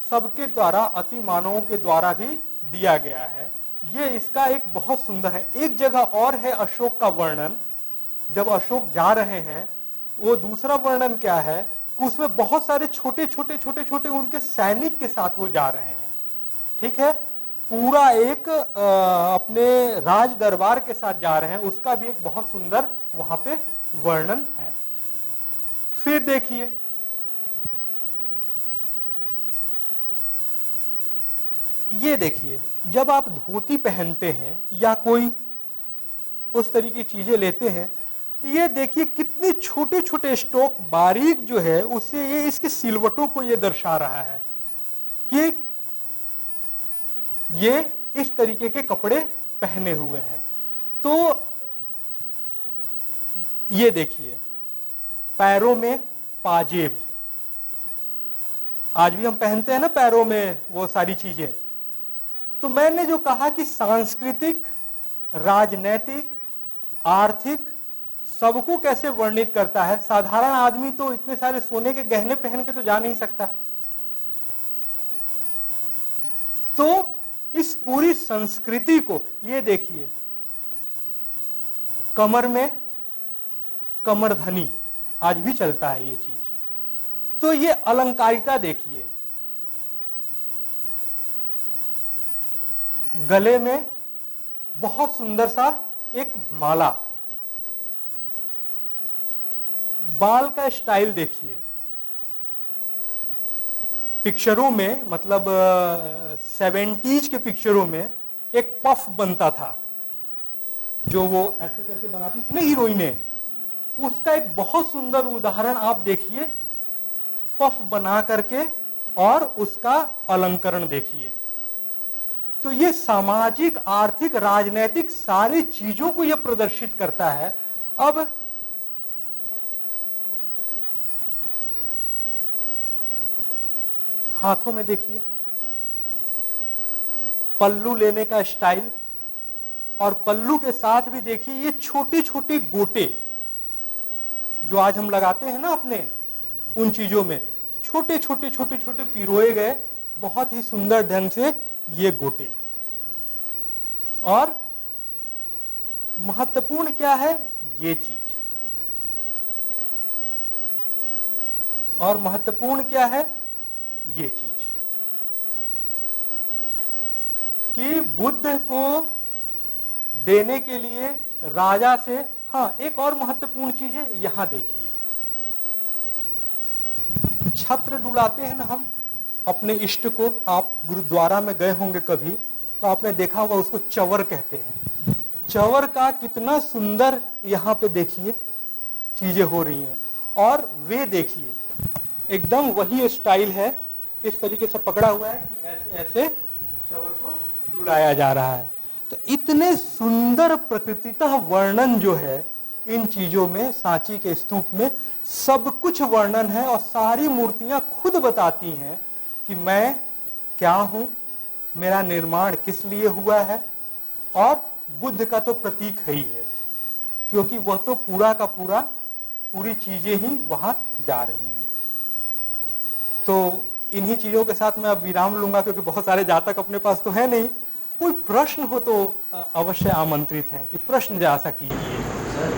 सबके द्वारा, अति मानवों के द्वारा भी दिया गया है। ये इसका एक बहुत सुंदर है। एक जगह और है अशोक का वर्णन, जब अशोक जा रहे हैं, वो दूसरा वर्णन क्या है कि उसमें बहुत सारे छोटे छोटे उनके सैनिक के साथ वो जा रहे हैं। ठीक है, पूरा एक अपने राज दरबार के साथ जा रहे हैं, उसका भी एक बहुत सुंदर वहां पे वर्णन है। फिर देखिए, ये देखिए, जब आप धोती पहनते हैं या कोई उस तरीके की चीजें लेते हैं, ये देखिए कितने छोटे छोटे स्ट्रोक बारीक जो है, उससे ये इसके सिलवटों को ये दर्शा रहा है कि ये इस तरीके के कपड़े पहने हुए हैं। तो ये देखिए, पैरों में पाजेब, आज भी हम पहनते हैं ना पैरों में वो सारी चीजें। तो मैंने जो कहा कि सांस्कृतिक, राजनैतिक, आर्थिक, सबको कैसे वर्णित करता है। साधारण आदमी तो इतने सारे सोने के गहने पहन के तो जा नहीं सकता। तो इस पूरी संस्कृति को ये देखिए, कमर में कमरधनी, आज भी चलता है ये चीज। तो ये अलंकारिता देखिए, गले में बहुत सुंदर सा एक माला, बाल का स्टाइल देखिए। पिक्चरों में, मतलब 70s के पिक्चरों में एक पफ बनता था, जो वो ऐसे करके बनाती थी ना हीरोइनें, उसका एक बहुत सुंदर उदाहरण आप देखिए, पफ बना करके और उसका अलंकरण देखिए। तो ये सामाजिक, आर्थिक, राजनैतिक सारी चीजों को यह प्रदर्शित करता है। अब हाथों में देखिए, पल्लू लेने का स्टाइल, और पल्लू के साथ भी देखिए ये छोटे छोटे गोटे जो आज हम लगाते हैं ना अपने उन चीजों में, छोटे छोटे छोटे छोटे पिरोए गए बहुत ही सुंदर ढंग से ये गोटे। और महत्वपूर्ण क्या है ये चीज, और महत्वपूर्ण क्या है ये चीज, कि बुद्ध को देने के लिए राजा से, हाँ एक और महत्वपूर्ण चीज है, यहां देखिए छत्र डुलाते हैं ना हम अपने इष्ट को। आप गुरुद्वारा में गए होंगे कभी तो आपने देखा होगा, उसको चवर कहते हैं। चवर का कितना सुंदर यहाँ पे देखिए चीजें हो रही हैं, और वे देखिए एकदम वही स्टाइल है, इस तरीके से पकड़ा हुआ है कि ऐसे ऐसे चवर को डुलाया जा रहा है। तो इतने सुंदर प्रकृतितः वर्णन जो है इन चीजों में, सांची के स्तूप में सब कुछ वर्णन है, और सारी मूर्तियां खुद बताती हैं कि मैं क्या हूं, मेरा निर्माण किस लिए हुआ है। और बुद्ध का तो प्रतीक है ही है, क्योंकि वह तो पूरा का पूरा, पूरी चीजें ही वहां जा रही हैं। तो इन्हीं चीजों के साथ मैं अब विराम लूंगा, क्योंकि बहुत सारे जातक अपने पास तो है नहीं। कोई प्रश्न हो तो अवश्य आमंत्रित हैं कि प्रश्न जा सकी। सर,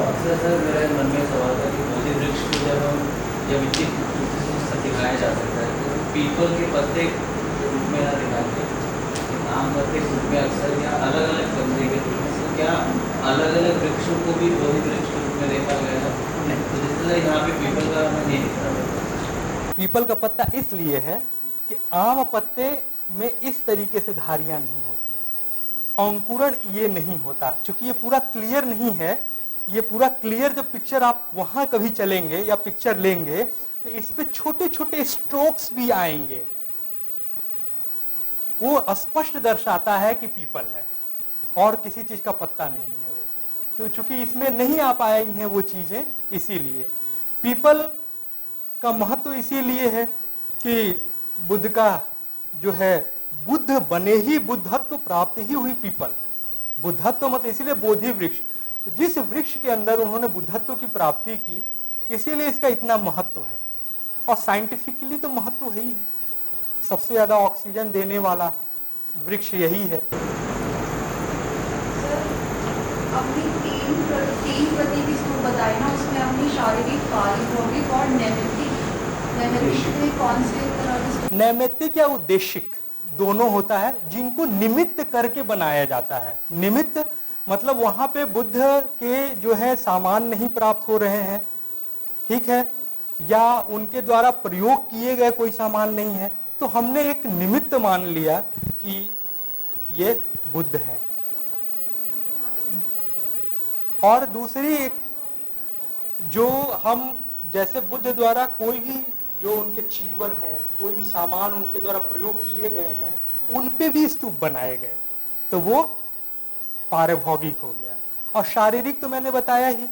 अक्सर सर मेरे मन में सवाल था कि बोधि वृक्ष को जब इतनी खूबसूरती से दिखाया जा सकता है तो पीपल के पत्ते के रूप में ना दिखा के आम पत्ते के रूप में अक्सर, या अलग अलग गमले के रूप में, तो क्या अलग अलग वृक्षों को भी बोधि वृक्ष के रूप में देखा गया है? तो जिस तरह यहाँ पे पीपल का हमें नहीं दिख रहा। पीपल का पत्ता इसलिए है कि आम पत्ते में इस तरीके से धारियां नहीं होती, अंकुरण ये नहीं होता, क्योंकि ये पूरा क्लियर नहीं है। ये पूरा क्लियर जब पिक्चर आप वहां कभी चलेंगे या पिक्चर लेंगे तो इस पे छोटे छोटे स्ट्रोक्स भी आएंगे, वो स्पष्ट दर्शाता है कि पीपल है और किसी चीज का पत्ता नहीं है वो। तो चूंकि इसमें नहीं आ पाएंगे हैं वो चीजें, इसीलिए पीपल का महत्व इसीलिए है कि बुद्ध का जो है, बुद्ध बने ही, बुद्धत्व प्राप्त ही हुई पीपल। बुद्धत्व मतलब इसीलिए बोधि वृक्ष, जिस वृक्ष के अंदर उन्होंने बुद्धत्व की प्राप्ति की, इसीलिए इसका इतना महत्व है। और साइंटिफिकली तो महत्व है ही है, सबसे ज्यादा ऑक्सीजन देने वाला वृक्ष यही है। सर, अपनी तीन प्रतीक स्तूप बताए ना, उसमें अपनी शारीरिक, पारिभौतिक और नैमित्तिक में कौन से तरह के? नैमित्तिक या उद्देशिक दोनों होता है, जिनको निमित्त करके बनाया जाता है। निमित्त मतलब वहां पे बुद्ध के जो है सामान नहीं प्राप्त हो रहे हैं, ठीक है, या उनके द्वारा प्रयोग किए गए कोई सामान नहीं है, तो हमने एक निमित्त मान लिया कि ये बुद्ध है। और दूसरी एक, जो हम जैसे बुद्ध द्वारा कोई भी जो उनके चीवर हैं, कोई भी सामान उनके द्वारा प्रयोग किए गए हैं, उन पे भी स्तूप बनाए गए, तो वो पारिभौगिक हो गया। और शारीरिक तो मैंने बताया ही।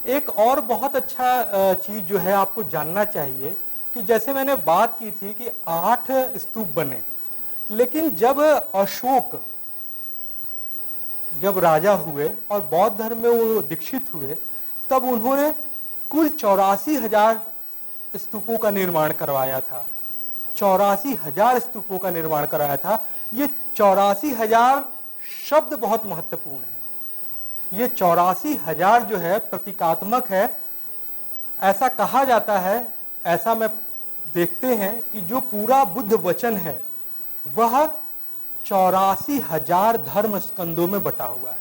एक और बहुत अच्छा चीज जो है आपको जानना चाहिए कि जैसे मैंने बात की थी कि 8 स्तूप बने, लेकिन जब अशोक जब राजा हुए और बौद्ध धर्म में वो दीक्षित हुए, तब उन्होंने कुल 84,000 स्तूपों का निर्माण करवाया था। 84,000 स्तूपों का निर्माण कराया था। ये 84,000 शब्द बहुत महत्वपूर्ण है। ये 84,000 जो है प्रतीकात्मक है। ऐसा कहा जाता है, ऐसा मैं देखते हैं कि जो पूरा बुद्ध वचन है वह 84,000 धर्म स्कंदों में बटा हुआ है,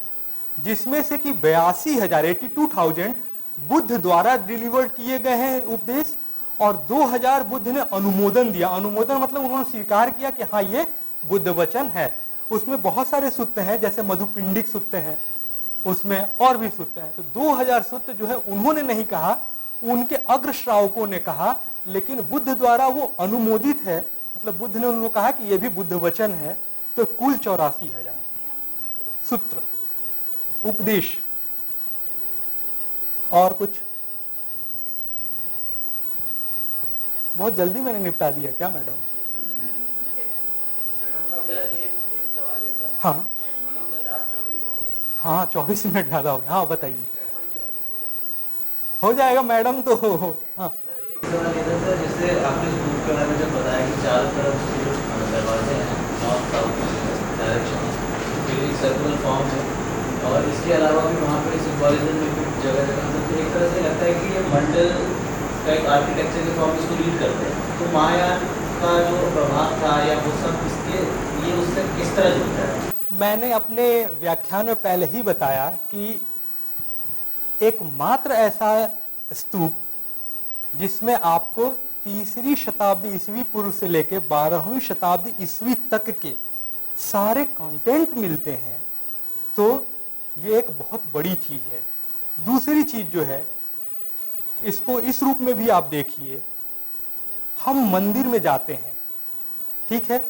जिसमें से कि 82,000 बुद्ध द्वारा डिलीवर्ड किए गए हैं उपदेश, और 2,000 बुद्ध ने अनुमोदन दिया। अनुमोदन मतलब उन्होंने स्वीकार किया कि हाँ ये बुद्ध वचन है। उसमें बहुत सारे सूत्र हैं, जैसे मधुपिंडिक सूत्र हैं, उसमें और भी सूत्र हैं। तो 2000 सूत्र जो है उन्होंने नहीं कहा, उनके अग्र श्रावकों ने कहा, लेकिन बुद्ध द्वारा वो अनुमोदित है, मतलब बुद्ध ने उनको कहा कि ये भी बुद्ध वचन है। तो कुल 84,000 सूत्र उपदेश। और कुछ? बहुत जल्दी मैंने निपटा दिया क्या मैडम? हाँ हाँ 24 मिनट ज़्यादा हो गया। हाँ बताइए। हो जाएगा मैडम। तो हाँ सवाल ये था सर, जैसे आपने स्कूल के बारे में जब बताया कि चारों तरफ से जो दरवाजे हैं नॉर्थ साउथ डायरेक्शन, फिर एक सर्कुलर फॉर्म है, और इसके अलावा भी वहाँ पे सिम्बॉलिज्म में भी जगह जगह तो एक तरह से लगता है कि ये मंडल का एक आर्किटेक्चर के फॉर्म इसको लीड करते हैं। तो महायान का जो प्रभाव था या वो सब इसके ये उससे किस तरह जुड़ता है? मैंने अपने व्याख्यान में पहले ही बताया कि एक मात्र ऐसा स्तूप जिसमें आपको 3री शताब्दी ईस्वी पूर्व से लेकर 12वीं शताब्दी ईस्वी तक के सारे कंटेंट मिलते हैं, तो ये एक बहुत बड़ी चीज है। दूसरी चीज जो है, इसको इस रूप में भी आप देखिए, हम मंदिर में जाते हैं, ठीक है,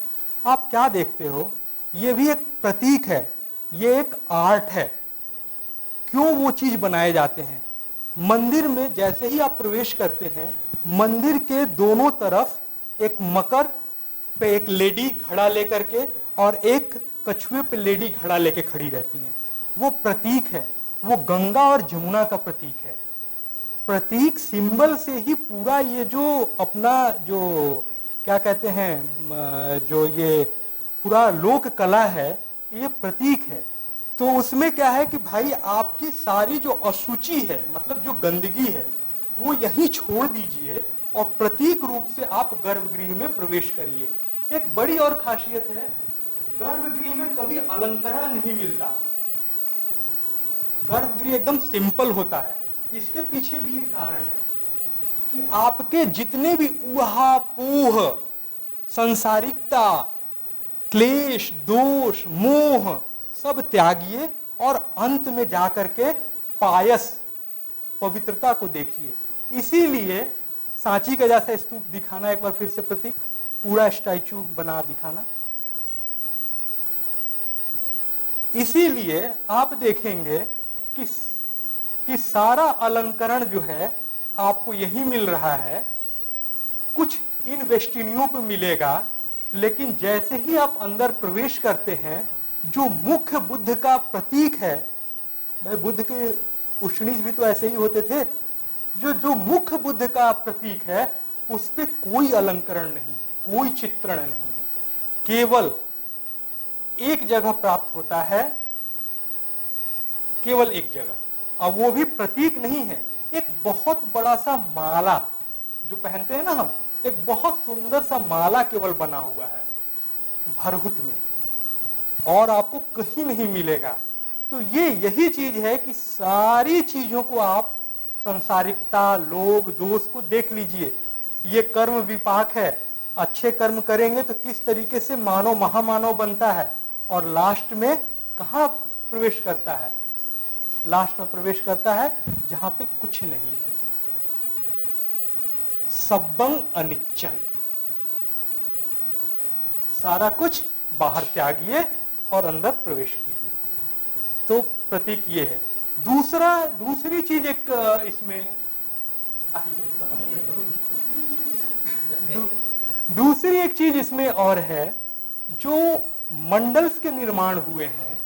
आप क्या देखते हो, ये भी एक प्रतीक है, ये एक आर्ट है। क्यों वो चीज बनाए जाते हैं? मंदिर में जैसे ही आप प्रवेश करते हैं, मंदिर के दोनों तरफ एक मकर पे एक लेडी घड़ा लेकर के और एक कछुए पे लेडी घड़ा लेके खड़ी रहती हैं। वो प्रतीक है, वो गंगा और जमुना का प्रतीक है। प्रतीक सिंबल से ही पूरा ये जो अपना जो क्या कहते हैं, जो ये पूरा लोक कला है, ये प्रतीक है। तो उसमें क्या है कि भाई आपकी सारी जो अशुचि है, मतलब जो गंदगी है, वो यहीं छोड़ दीजिए और प्रतीक रूप से आप गर्भगृह में प्रवेश करिए। एक बड़ी और खासियत है, गर्भगृह में कभी अलंकरण नहीं मिलता, गर्भगृह एकदम सिंपल होता है। इसके पीछे भी एक कारण है कि आपके जितने भी ऊहापोह, सांसारिकता, क्लेश, दोष, मोह सब त्यागिए और अंत में जाकर के पायस पवित्रता को देखिए। इसीलिए सांची का जैसा स्तूप दिखाना, एक बार फिर से प्रतीक, पूरा स्टैचू बना दिखाना। इसीलिए आप देखेंगे कि सारा अलंकरण जो है आपको यही मिल रहा है, कुछ इन वेस्टिनियों पे मिलेगा, लेकिन जैसे ही आप अंदर प्रवेश करते हैं, जो मुख्य बुद्ध का प्रतीक है, भाई बुद्ध के उष्णीज भी तो ऐसे ही होते थे, जो मुख्य बुद्ध का प्रतीक है उस पे कोई अलंकरण नहीं, कोई चित्रण नहीं है, केवल एक जगह प्राप्त होता है, केवल एक जगह, और वो भी प्रतीक नहीं है, एक बहुत बड़ा सा माला जो पहनते हैं ना हम, एक बहुत सुंदर सा माला केवल बना हुआ है भरहुत में, और आपको कहीं नहीं मिलेगा। तो ये यही चीज है कि सारी चीजों को आप संसारिकता, लोभ, दोष को देख लीजिए। ये कर्म विपाक है, अच्छे कर्म करेंगे तो किस तरीके से मानव महामानव बनता है, और लास्ट में कहाँ प्रवेश करता है? लास्ट में प्रवेश करता है जहां पे कुछ नहीं है, सब्बं अनिच्चन, सारा कुछ बाहर त्यागिए और अंदर प्रवेश कीजिए। तो प्रतीक ये है। दूसरी चीज एक इसमें दूसरी एक चीज इसमें और है, जो मंडल्स के निर्माण हुए हैं,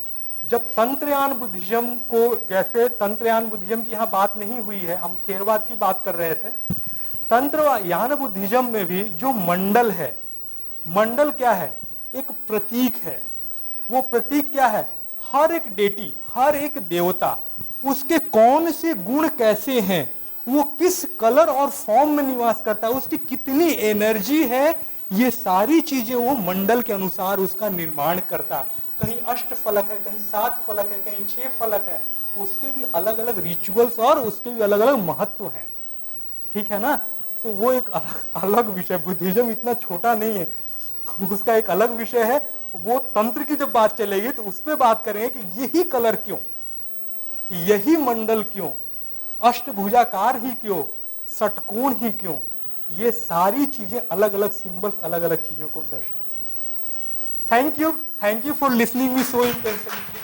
जब तंत्रयान बुद्धिज्म को, जैसे तंत्रयान बुद्धिज्म की यहाँ बात नहीं हुई है, हम थेरवाद की बात कर रहे थे, तंत्रयान बुद्धिज्म में भी जो मंडल है, मंडल क्या है? एक प्रतीक है। वो प्रतीक क्या है? हर एक डेटी, हर एक देवता, उसके कौन से गुण कैसे हैं, वो किस कलर और फॉर्म में निवास करता है, उसकी कितनी एनर्जी है, ये सारी चीजें वो मंडल के अनुसार उसका निर्माण करता है। कहीं 8 फलक है, कहीं 7 फलक है, कहीं 6 फलक है, उसके भी अलग अलग रिचुअल्स और उसके भी अलग अलग महत्व हैं, ठीक है ना। तो वो एक अलग विषय, बुद्धिज्म इतना छोटा नहीं है, उसका एक अलग विषय है। वो तंत्र की जब बात चलेगी तो उस पर बात करेंगे कि यही कलर क्यों, यही मंडल क्यों, अष्टभुजाकार ही क्यों, षटकोण ही क्यों, ये सारी चीजें अलग अलग सिंबल्स अलग अलग चीजों को दर्शाती हैं। Thank you for listening me so intentionally.